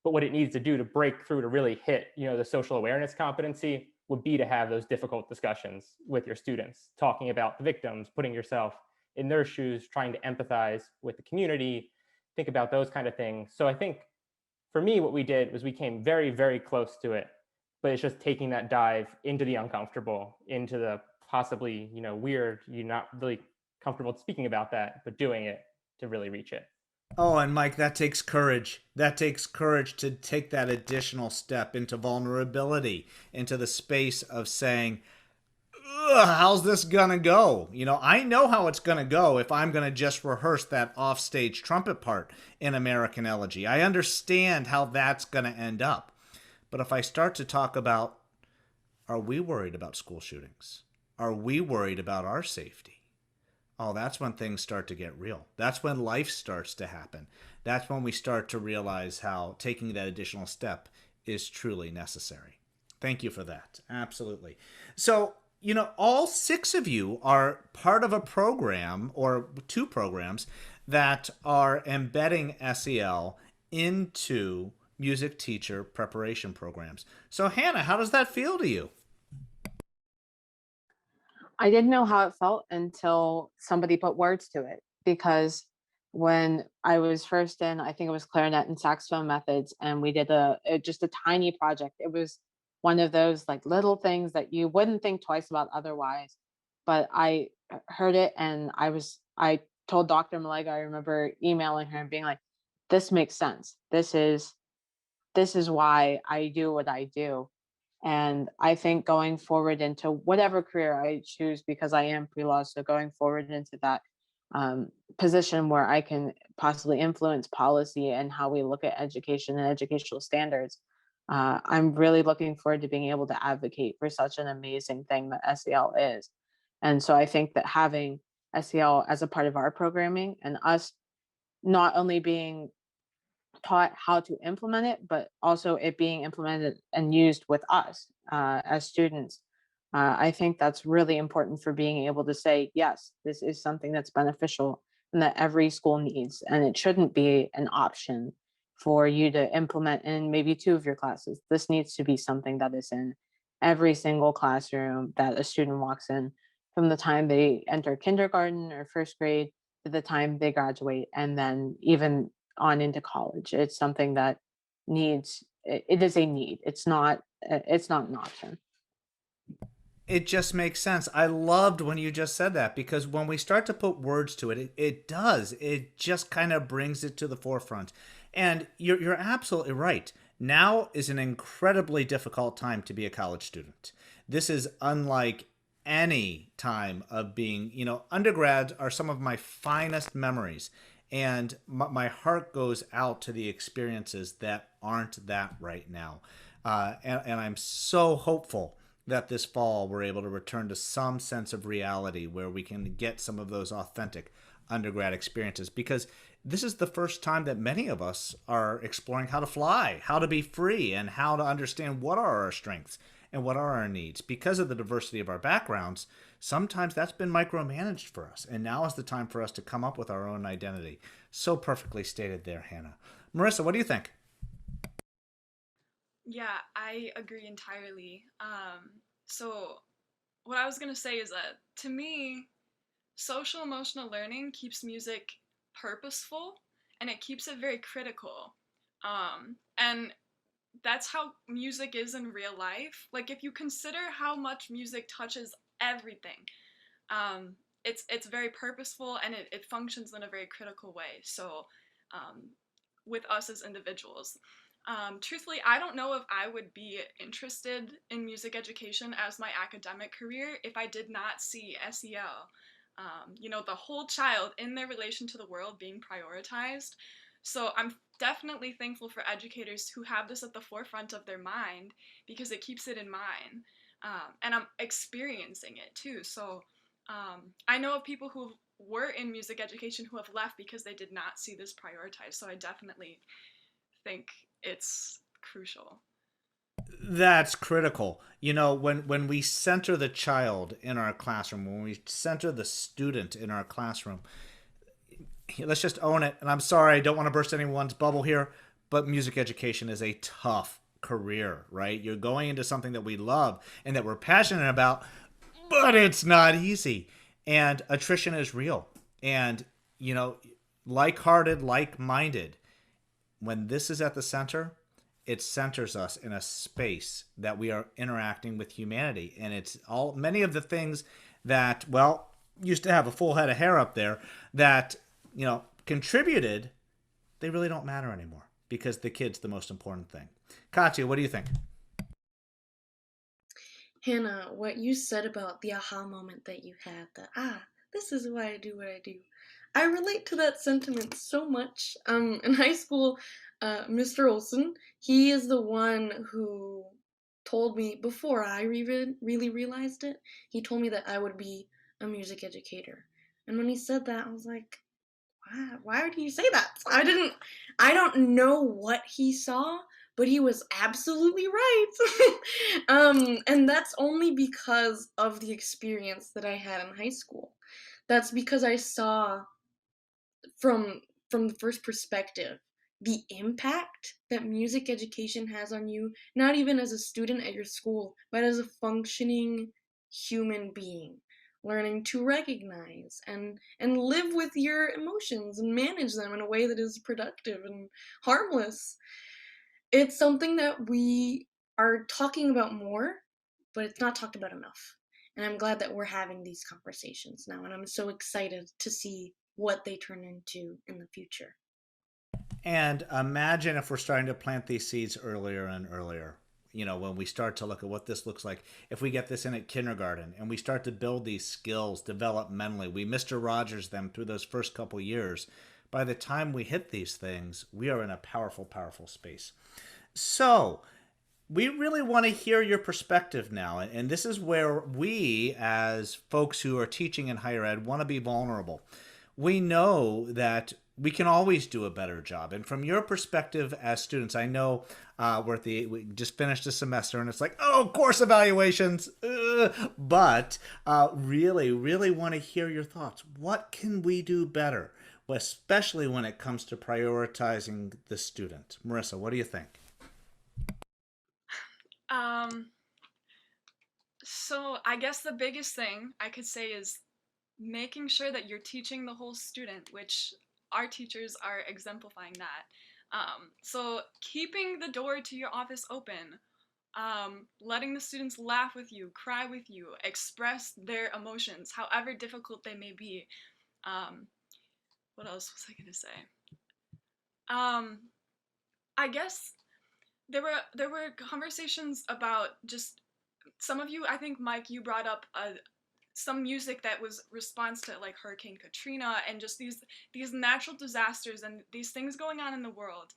but what it needs to do to break through to really hit, the social awareness competency would be to have those difficult discussions with your students, talking about the victims, putting yourself in their shoes, trying to empathize with the community, think about those kind of things. So I think for me, what we did was we came very, very close to it, but it's just taking that dive into the uncomfortable, into the possibly, weird, you're not really comfortable speaking about that, but doing it to really reach it. Oh, and Mike, that takes courage. That takes courage to take that additional step into vulnerability, into the space of saying, how's this gonna go? I know how it's gonna go if I'm gonna just rehearse that offstage trumpet part in American Elegy. I understand how that's gonna end up. But if I start to talk about, are we worried about school shootings? Are we worried about our safety? Oh, that's when things start to get real. That's when life starts to happen. That's when we start to realize how taking that additional step is truly necessary. Thank you for that. Absolutely. So, all 6 of you are part of a program or 2 programs that are embedding SEL into music teacher preparation programs. So, Hannah, how does that feel to you? I didn't know how it felt until somebody put words to it, because when I was first in, I think it was clarinet and saxophone methods, and we did just a tiny project. It was one of those little things that you wouldn't think twice about otherwise. But I heard it, and I told Dr. Melago, I remember emailing her and being like, this makes sense. This is why I do what I do. And I think going forward into whatever career I choose, because I am pre-law, so going forward into that position where I can possibly influence policy and how we look at education and educational standards, I'm really looking forward to being able to advocate for such an amazing thing that SEL is. And so I think that having SEL as a part of our programming, and us not only being taught how to implement it, but also it being implemented and used with us as students. I think that's really important for being able to say, yes, this is something that's beneficial and that every school needs. And it shouldn't be an option for you to implement in maybe 2 of your classes. This needs to be something that is in every single classroom that a student walks in, from the time they enter kindergarten or first grade to the time they graduate, and then even on into college. It's something that it is a need. It's not an option. It just makes sense. I loved when you just said that, because when we start to put words to it, it just kind of brings it to the forefront. And you're absolutely right. Now is an incredibly difficult time to be a college student. This is unlike any time of being, undergrads are some of my finest memories. And my heart goes out to the experiences that aren't that right now. And I'm so hopeful that this fall we're able to return to some sense of reality where we can get some of those authentic undergrad experiences, because this is the first time that many of us are exploring how to fly, how to be free, and how to understand what are our strengths and what are our needs. Because of the diversity of our backgrounds, sometimes that's been micromanaged for us, and now is the time for us to come up with our own identity. So perfectly stated there, Hannah. Marissa, what do you think? Yeah, I agree entirely. So what I was gonna say is that, to me, social emotional learning keeps music purposeful, and it keeps it very critical. And that's how music is in real life. Like, if you consider how much music touches everything, it's very purposeful, and it functions in a very critical way. So with us as individuals, truthfully, I don't know if I would be interested in music education as my academic career if I did not see SEL, the whole child in their relation to the world being prioritized. So I'm definitely thankful for educators who have this at the forefront of their mind, because it keeps it in mind. And I'm experiencing it too. So I know of people who were in music education who have left because they did not see this prioritized. So I definitely think it's crucial. That's critical. When we center the child in our classroom, when we center the student in our classroom, let's just own it. And I'm sorry, I don't want to burst anyone's bubble here, but music education is a tough career, right? You're going into something that we love and that we're passionate about, but it's not easy. And attrition is real. And, like-hearted, like-minded, when this is at the center, it centers us in a space that we are interacting with humanity. And it's many of the things that, used to have a full head of hair up there that, contributed, they really don't matter anymore, because the kid's the most important thing. Katya, what do you think? Hannah, what you said about the aha moment that you had, that, this is why I do what I do. I relate to that sentiment so much. In high school, Mr. Olson, he is the one who told me, before I really realized it, he told me that I would be a music educator. And when he said that, I was like, why did he say that? I don't know what he saw, but he was absolutely right. And that's only because of the experience that I had in high school. That's because I saw from the first perspective the impact that music education has on you, not even as a student at your school, but as a functioning human being, learning to recognize and live with your emotions and manage them in a way that is productive and harmless. It's something that we are talking about more, but it's not talked about enough. And I'm glad that we're having these conversations now, and I'm so excited to see what they turn into in the future. And imagine if we're starting to plant these seeds earlier and earlier. When we start to look at what this looks like, if we get this in at kindergarten and we start to build these skills developmentally, we Mr. Rogers them through those first couple years. By the time we hit these things, we are in a powerful, powerful space. So we really want to hear your perspective now. And this is where we, as folks who are teaching in higher ed, want to be vulnerable. We know that we can always do a better job. And from your perspective as students, I know we just finished a semester and it's like, course evaluations. But really, really want to hear your thoughts. What can we do better, especially when it comes to prioritizing the student? Marissa, what do you think? So I guess the biggest thing I could say is making sure that you're teaching the whole student, which our teachers are exemplifying that. So keeping the door to your office open, letting the students laugh with you, cry with you, express their emotions, however difficult they may be. What else was I gonna say? I guess there were conversations about just some of you. I think Mike, you brought up some music that was response to like Hurricane Katrina and just these natural disasters and these things going on in the world.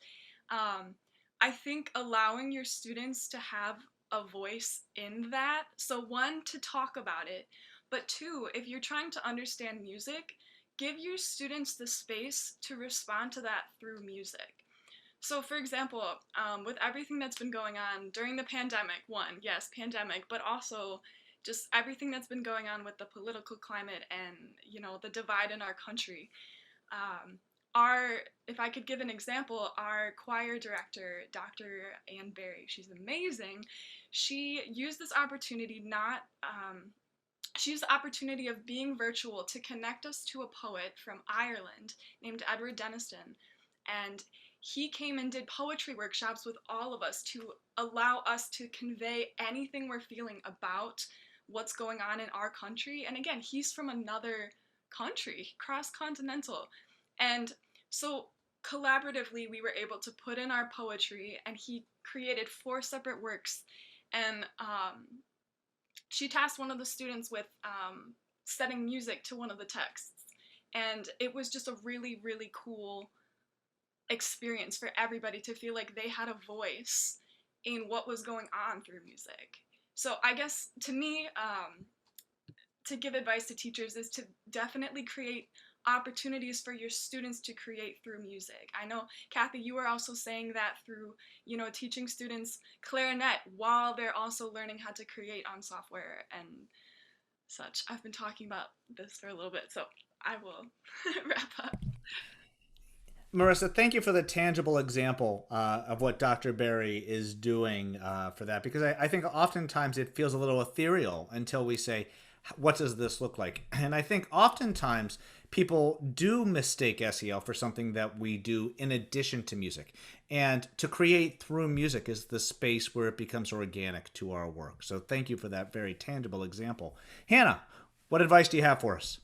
I think allowing your students to have a voice in that. So one, to talk about it, but two, if you're trying to understand music, give your students the space to respond to that through music. So for example, with everything that's been going on during the pandemic, yes, pandemic, but also just everything that's been going on with the political climate and, the divide in our country. If I could give an example, our choir director, Dr. Ann Berry, she's amazing. She used this opportunity not she used the opportunity of being virtual to connect us to a poet from Ireland named Edward Deniston. And he came and did poetry workshops with all of us to allow us to convey anything we're feeling about what's going on in our country. And again, he's from another country, cross-continental. And so collaboratively, we were able to put in our poetry, and he created 4 separate works. And she tasked one of the students with setting music to one of the texts. And it was just a really, really cool experience for everybody to feel like they had a voice in what was going on through music. So I guess to me, to give advice to teachers is to definitely create opportunities for your students to create through music. I know, Kathy, you were also saying that through, teaching students clarinet while they're also learning how to create on software and such. I've been talking about this for a little bit, so I will wrap up. Marissa, thank you for the tangible example of what Dr. Berry is doing for that, because I think oftentimes it feels a little ethereal until we say, what does this look like? And I think oftentimes people do mistake SEL for something that we do in addition to music. And to create through music is the space where it becomes organic to our work. So thank you for that very tangible example. Hannah, what advice do you have for us?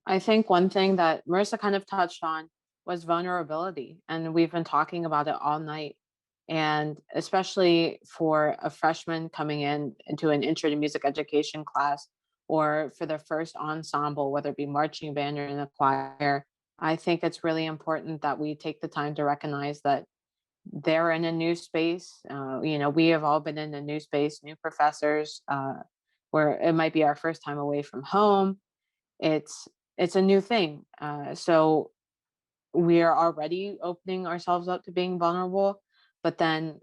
I think one thing that Marissa kind of touched on was vulnerability, and we've been talking about it all night. And especially for a freshman coming into an intro to music education class, or for their first ensemble, whether it be marching band or in a choir, I think it's really important that we take the time to recognize that they're in a new space. We have all been in a new space, new professors, where it might be our first time away from home. It's a new thing. So we are already opening ourselves up to being vulnerable. But then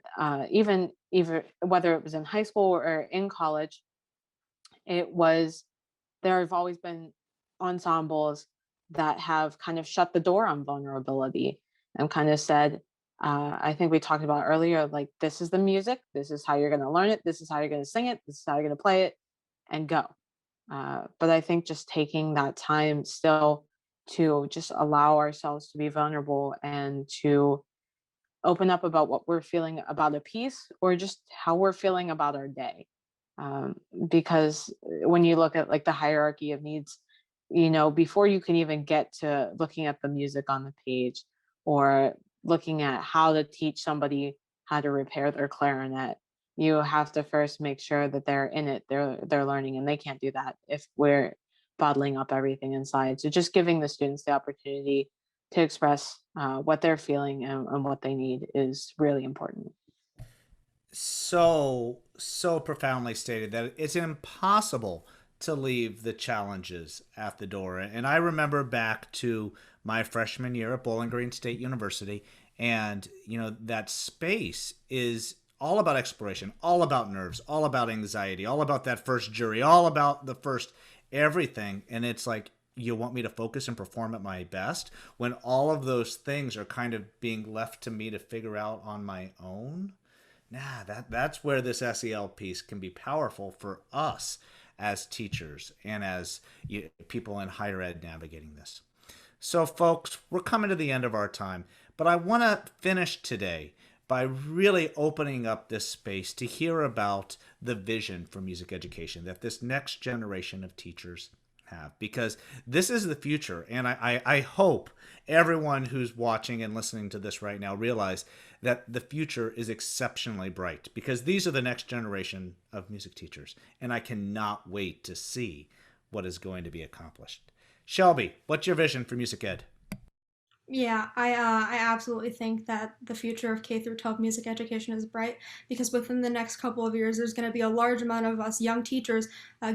even whether it was in high school or in college, there have always been ensembles that have kind of shut the door on vulnerability and kind of said, I think we talked about earlier, like, this is the music, this is how you're going to learn it, this is how you're going to sing it, this is how you're going to play it, and go. But I think just taking that time still to just allow ourselves to be vulnerable and to open up about what we're feeling about a piece or just how we're feeling about our day. Because when you look at like the hierarchy of needs, before you can even get to looking at the music on the page or looking at how to teach somebody how to repair their clarinet, you have to first make sure that they're in it, they're learning, and they can't do that if we're bottling up everything inside. So just giving the students the opportunity to express what they're feeling and what they need is really important. So profoundly stated that it's impossible to leave the challenges at the door. And I remember back to my freshman year at Bowling Green State University, and that space is all about exploration, all about nerves, all about anxiety, all about that first jury, all about the first everything. And it's like, you want me to focus and perform at my best when all of those things are kind of being left to me to figure out on my own? That's where this SEL piece can be powerful for us as teachers and as people in higher ed navigating this. So folks, we're coming to the end of our time, but I want to finish today by really opening up this space to hear about the vision for music education that this next generation of teachers have, because this is the future. And I hope everyone who's watching and listening to this right now realize that the future is exceptionally bright, because these are the next generation of music teachers, and I cannot wait to see what is going to be accomplished. Shelby, what's your vision for music ed? Yeah, I absolutely think that the future of K through 12 music education is bright, because within the next couple of years, there's going to be a large amount of us young teachers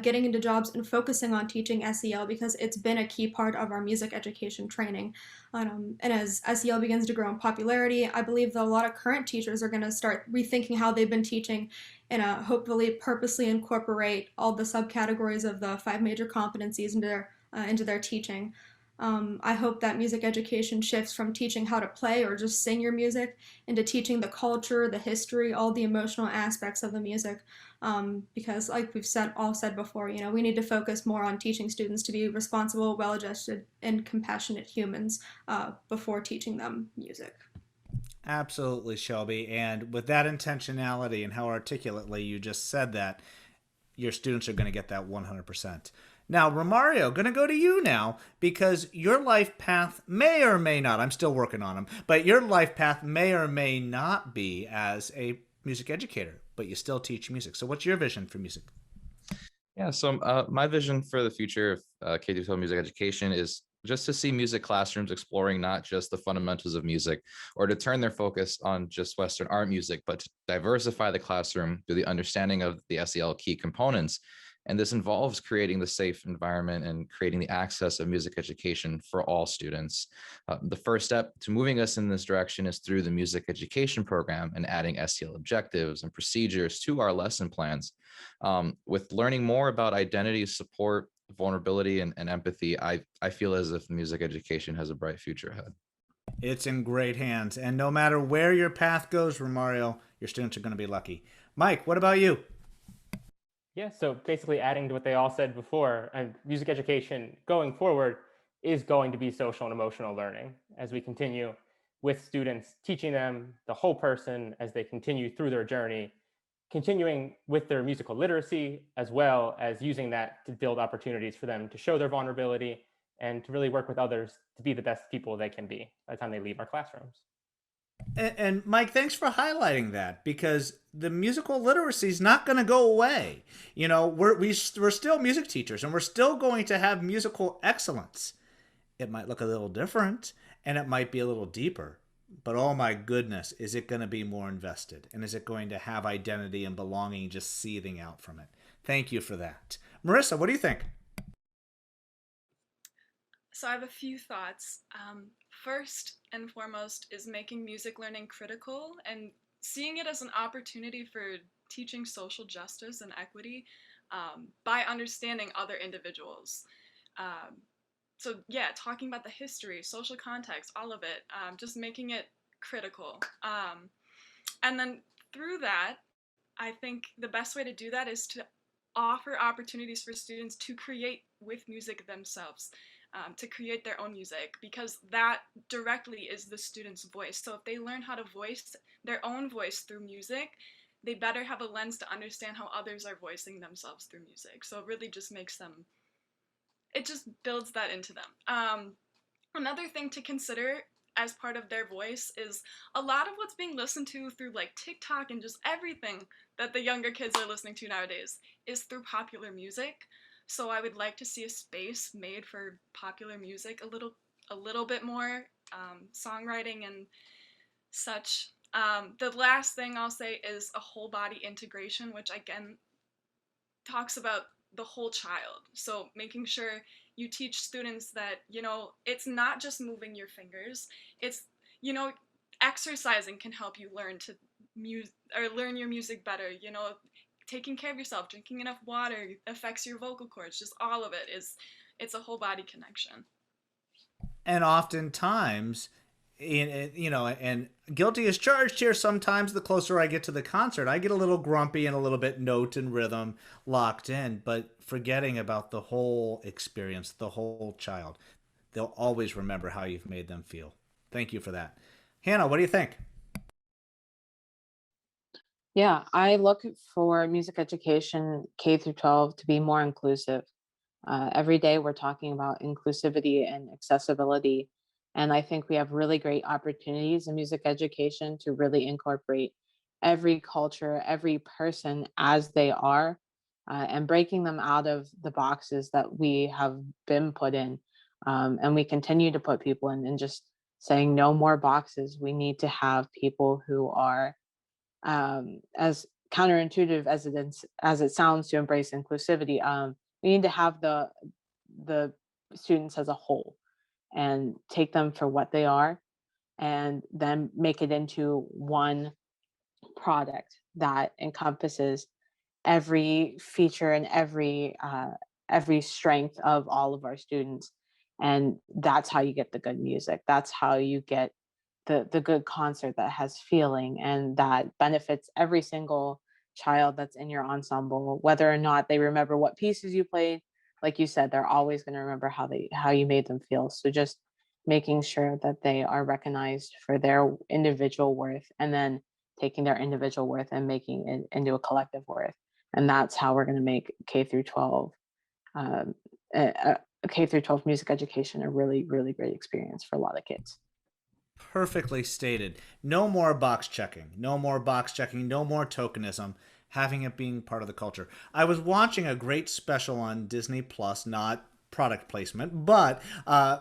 getting into jobs and focusing on teaching SEL, because it's been a key part of our music education training. And as SEL begins to grow in popularity, I believe that a lot of current teachers are going to start rethinking how they've been teaching and hopefully purposely incorporate all the subcategories of the 5 major competencies into their teaching. I hope that music education shifts from teaching how to play or just sing your music into teaching the culture, the history, all the emotional aspects of the music. because like we've said before, we need to focus more on teaching students to be responsible, well-adjusted, and compassionate humans before teaching them music. Absolutely, Shelby. And with that intentionality and how articulately you just said that, your students are going to get that 100%. Now, Romario, going to go to you now because your life path may or may not, I'm still working on them, but your life path may or may not be as a music educator, but you still teach music. So what's your vision for music? Yeah, so my vision for the future of K-12 music education is just to see music classrooms exploring not just the fundamentals of music or to turn their focus on just Western art music, but to diversify the classroom through the understanding of the SEL key components. And this involves creating the safe environment and creating the access of music education for all students. The first step to moving us in this direction is through the music education program and adding SEL objectives and procedures to our lesson plans. With learning more about identity, support, vulnerability, and empathy, I feel as if music education has a bright future ahead. It's in great hands. And no matter where your path goes, Romario, your students are going to be lucky. Mike, what about you? Yeah, so basically adding to what they all said before, music education going forward is going to be social and emotional learning as we continue with students, teaching them the whole person as they continue through their journey, continuing with their musical literacy, as well as using that to build opportunities for them to show their vulnerability and to really work with others to be the best people they can be by the time they leave our classrooms. And Mike, thanks for highlighting that because the musical literacy is not going to go away. We're still music teachers and we're still going to have musical excellence. It might look a little different and it might be a little deeper, but oh my goodness, is it going to be more invested? And is it going to have identity and belonging just seething out from it? Thank you for that. Marissa, what do you think? So I have a few thoughts. First and foremost is making music learning critical and seeing it as an opportunity for teaching social justice and equity by understanding other individuals. Um, so yeah, talking about the history, social context, all of it, just making it critical. And then through that, I think the best way to do that is to offer opportunities for students to create with music themselves, to create their own music, because that directly is the student's voice. So if they learn how to voice their own voice through music, they better have a lens to understand how others are voicing themselves through music. So it really just makes them, it just builds that into them. Another thing to consider as part of their voice is a lot of what's being listened to through like TikTok and just everything that the younger kids are listening to nowadays is through popular music. So I would like to see a space made for popular music, a little bit more songwriting and such. The last thing I'll say is a whole body integration, which again talks about the whole child. So making sure you teach students that, it's not just moving your fingers. It's, exercising can help you learn to learn your music better. Taking care of yourself, drinking enough water affects your vocal cords. Just all of it's a whole body connection. And oftentimes, and guilty as charged here, sometimes the closer I get to the concert, I get a little grumpy and a little bit note and rhythm locked in, but forgetting about the whole experience, the whole child. They'll always remember how you've made them feel. Thank you for that. Hannah, what do you think? Yeah, I look for music education K through 12 to be more inclusive. Every day we're talking about inclusivity and accessibility. And I think we have really great opportunities in music education to really incorporate every culture, every person as they are, and breaking them out of the boxes that we have been put in. And we continue to put people in and just saying no more boxes. We need to have people who are as counterintuitive as it sounds to embrace inclusivity. We need to have the students as a whole and take them for what they are and then make it into one product that encompasses every feature and every strength of all of our students. And that's how you get the good music. That's how you get the good concert that has feeling and that benefits every single child that's in your ensemble, whether or not they remember what pieces you played. Like you said, they're always going to remember how you made them feel. So just making sure that they are recognized for their individual worth, and then taking their individual worth and making it into a collective worth. And that's how we're going to make K through 12 um, a K through 12 music education a really, really great experience for a lot of kids. Perfectly stated. No more box checking. No more box checking. No more tokenism. Having it being part of the culture. I was watching a great special on Disney Plus, not product placement, but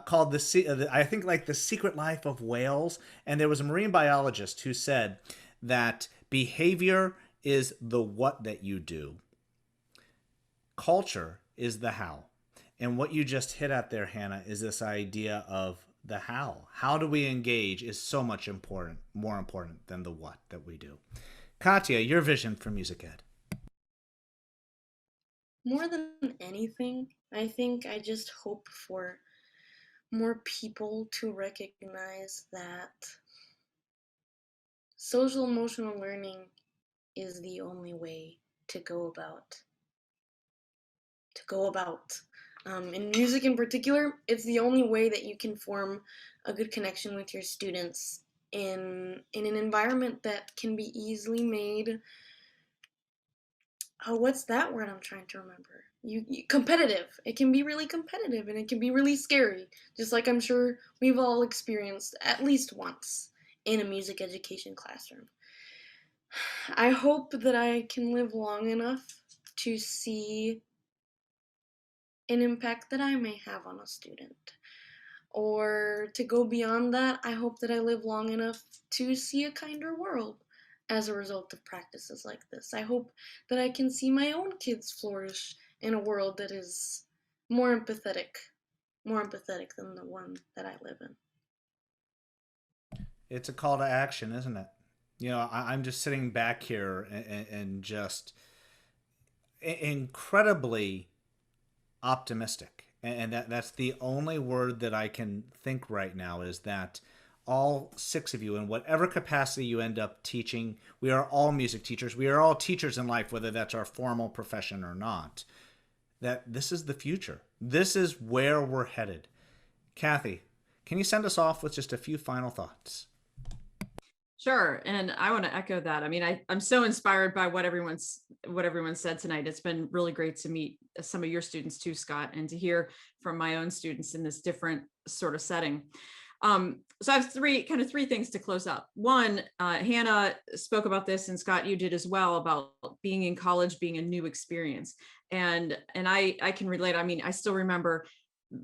called I think like The Secret Life of Whales. And there was a marine biologist who said that behavior is the what that you do. Culture is the how. And what you just hit at there, Hannah, is this idea of the how. How do we engage is so much more important than the what that we do. Katya, your vision for music ed. More than anything, I think I just hope for more people to recognize that social emotional learning is the only way to go about. In music in particular, it's the only way that you can form a good connection with your students in an environment that can be easily made. Oh, what's that word I'm trying to remember? Competitive. It can be really competitive, and it can be really scary, just like I'm sure we've all experienced at least once in a music education classroom. I hope that I can live long enough to see an impact that I may have on a student. Or to go beyond that, I hope that I live long enough to see a kinder world as a result of practices like this. I hope that I can see my own kids flourish in a world that is more empathetic than the one that I live in. It's a call to action, isn't it? You know, I'm just sitting back here and just incredibly optimistic. And that's the only word that I can think right now, is that all six of you, in whatever capacity you end up teaching, we are all music teachers. We are all teachers in life, whether that's our formal profession or not. That this is the future. This is where we're headed. Kathy, can you send us off with just a few final thoughts? Sure. And I want to echo that. I mean, I'm so inspired by what everyone said tonight. It's been really great to meet some of your students too, Scott, and to hear from my own students in this different sort of setting. So I have three things to close up. One, Hannah spoke about this, and Scott, you did as well, about being in college being a new experience. And I can relate. I mean, I still remember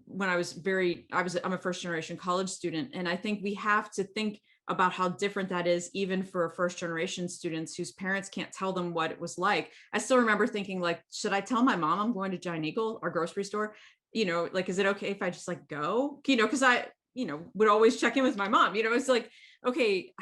when I'm a first generation college student, and I think we have to think about how different that is, even for first generation students whose parents can't tell them what it was like. I still remember thinking, like, should I tell my mom I'm going to Giant Eagle, our grocery store? You know, like, is it okay if I just like go? You know, because I, would always check in with my mom. You know, it's like, okay,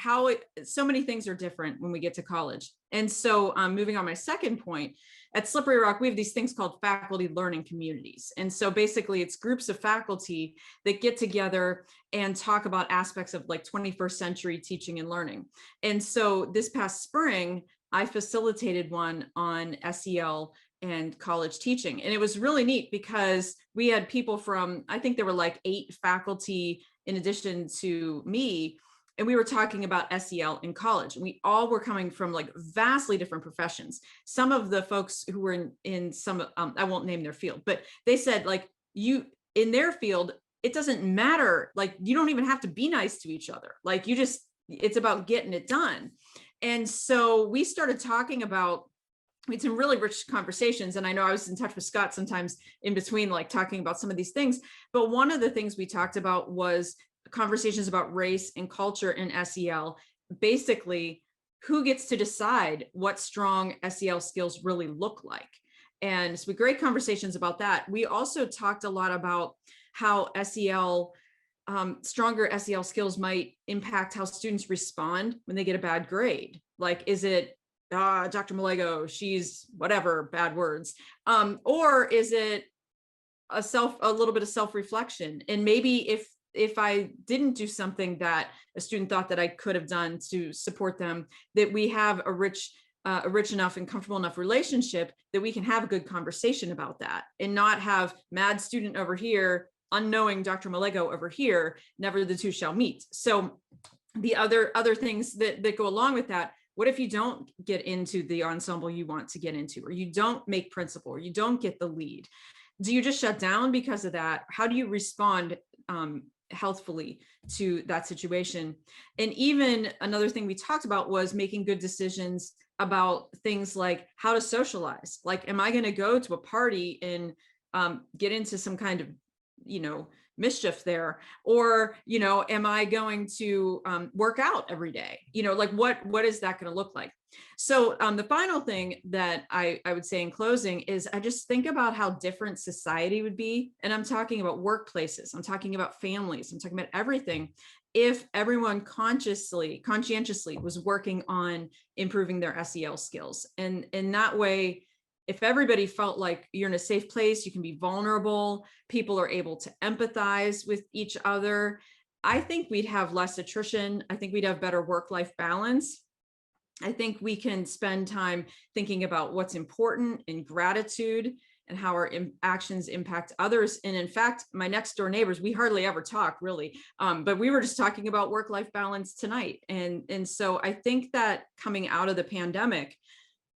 so many things are different when we get to college. And so moving on, my second point, at Slippery Rock, we have these things called faculty learning communities. And so basically it's groups of faculty that get together and talk about aspects of like 21st century teaching and learning. And so this past spring, I facilitated one on SEL and college teaching. And it was really neat because we had people from, I think there were like 8 faculty in addition to me, and we were talking about SEL in college. We all were coming from like vastly different professions. Some of the folks who were in some, I won't name their field, but they said, like, in their field, it doesn't matter. Like, you don't even have to be nice to each other. Like, it's about getting it done. And so we started talking about, we had some really rich conversations. And I know I was in touch with Scott sometimes in between, like talking about some of these things. But one of the things we talked about was conversations about race and culture in SEL. Basically, who gets to decide what strong SEL skills really look like? And so we had great conversations about that. We also talked a lot about how stronger SEL skills might impact how students respond when they get a bad grade. Like, is it Dr. Melago, she's whatever, bad words, or is it a little bit of self-reflection? And maybe if I didn't do something that a student thought that I could have done to support them, that we have a rich a rich enough and comfortable enough relationship that we can have a good conversation about that and not have mad student over here, unknowing Dr. Melago over here, never the two shall meet. So the other things that go along with that, what if you don't get into the ensemble you want to get into, or you don't make principal, or you don't get the lead? Do you just shut down because of that? How do you respond healthfully to that situation? And even another thing we talked about was making good decisions about things like how to socialize. Like, am I going to go to a party and get into some kind of, mischief there? Or, am I going to work out every day? Like what is that going to look like? So the final thing that I would say in closing is I just think about how different society would be. And I'm talking about workplaces, I'm talking about families, I'm talking about everything, if everyone conscientiously was working on improving their SEL skills. And in that way, if everybody felt like you're in a safe place, you can be vulnerable, people are able to empathize with each other, I think we'd have less attrition. I think we'd have better work-life balance. I think we can spend time thinking about what's important in gratitude and how our actions impact others. And in fact, my next door neighbors, we hardly ever talk really, but we were just talking about work-life balance tonight. And so I think that coming out of the pandemic,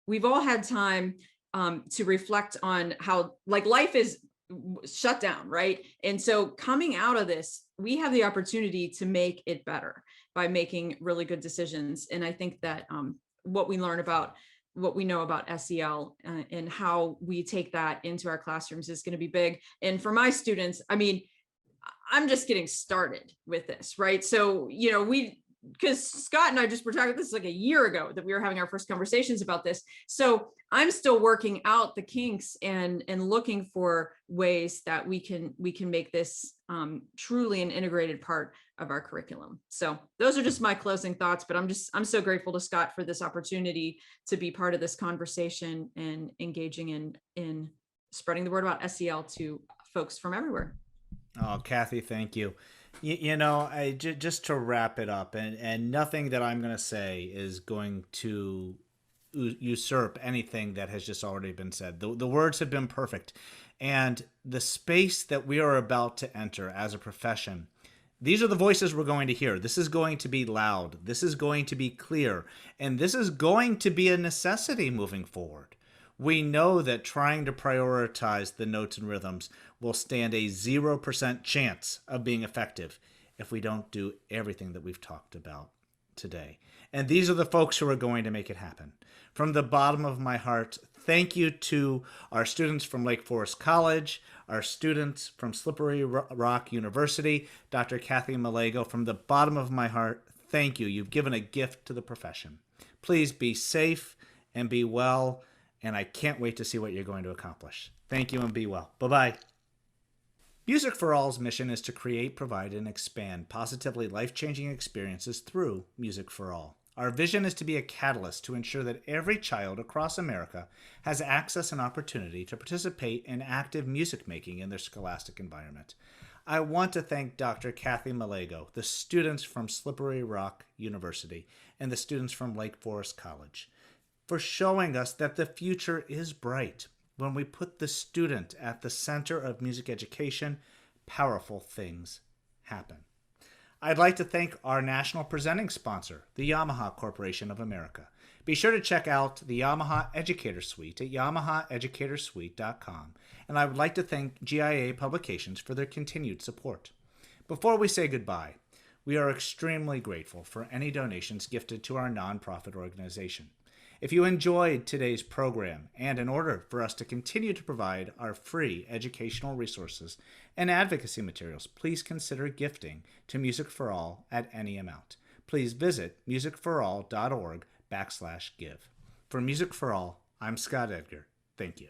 we've all had time to reflect on how life is shut down, right? And so coming out of this, we have the opportunity to make it better by making really good decisions. And I think that what we learn about what we know about SEL and how we take that into our classrooms is going to be big. And for my students, I'm just getting started with this, right? So, because Scott and I just were talking, this is like a year ago that we were having our first conversations about this. So I'm still working out the kinks and looking for ways that we can make this truly an integrated part of our curriculum. So those are just my closing thoughts, but I'm so grateful to Scott for this opportunity to be part of this conversation and engaging in spreading the word about SEL to folks from everywhere. Oh, Kathy, thank you. Just to wrap it up, and nothing that I'm going to say is going to usurp anything that has just already been said. The words have been perfect. And the space that we are about to enter as a profession, these are the voices we're going to hear. This is going to be loud. This is going to be clear. And this is going to be a necessity moving forward. We know that trying to prioritize the notes and rhythms will stand a 0% chance of being effective if we don't do everything that we've talked about today. And these are the folks who are going to make it happen. From the bottom of my heart, thank you to our students from Lake Forest College, our students from Slippery Rock University, Dr. Kathy Melago. From the bottom of my heart, thank you. You've given a gift to the profession. Please be safe and be well, and I can't wait to see what you're going to accomplish. Thank you and be well. Bye-bye. Music for All's mission is to create, provide, and expand positively life-changing experiences through Music for All. Our vision is to be a catalyst to ensure that every child across America has access and opportunity to participate in active music making in their scholastic environment. I want to thank Dr. Kathy Melago, the students from Slippery Rock University, and the students from Lake Forest College for showing us that the future is bright. When we put the student at the center of music education, powerful things happen. I'd like to thank our national presenting sponsor, the Yamaha Corporation of America. Be sure to check out the Yamaha Educator Suite at yamahaeducatorsuite.com. And I would like to thank GIA Publications for their continued support. Before we say goodbye, we are extremely grateful for any donations gifted to our nonprofit organization. If you enjoyed today's program, and in order for us to continue to provide our free educational resources and advocacy materials, please consider gifting to Music for All at any amount. Please visit musicforall.org/give. For Music for All, I'm Scott Edgar. Thank you.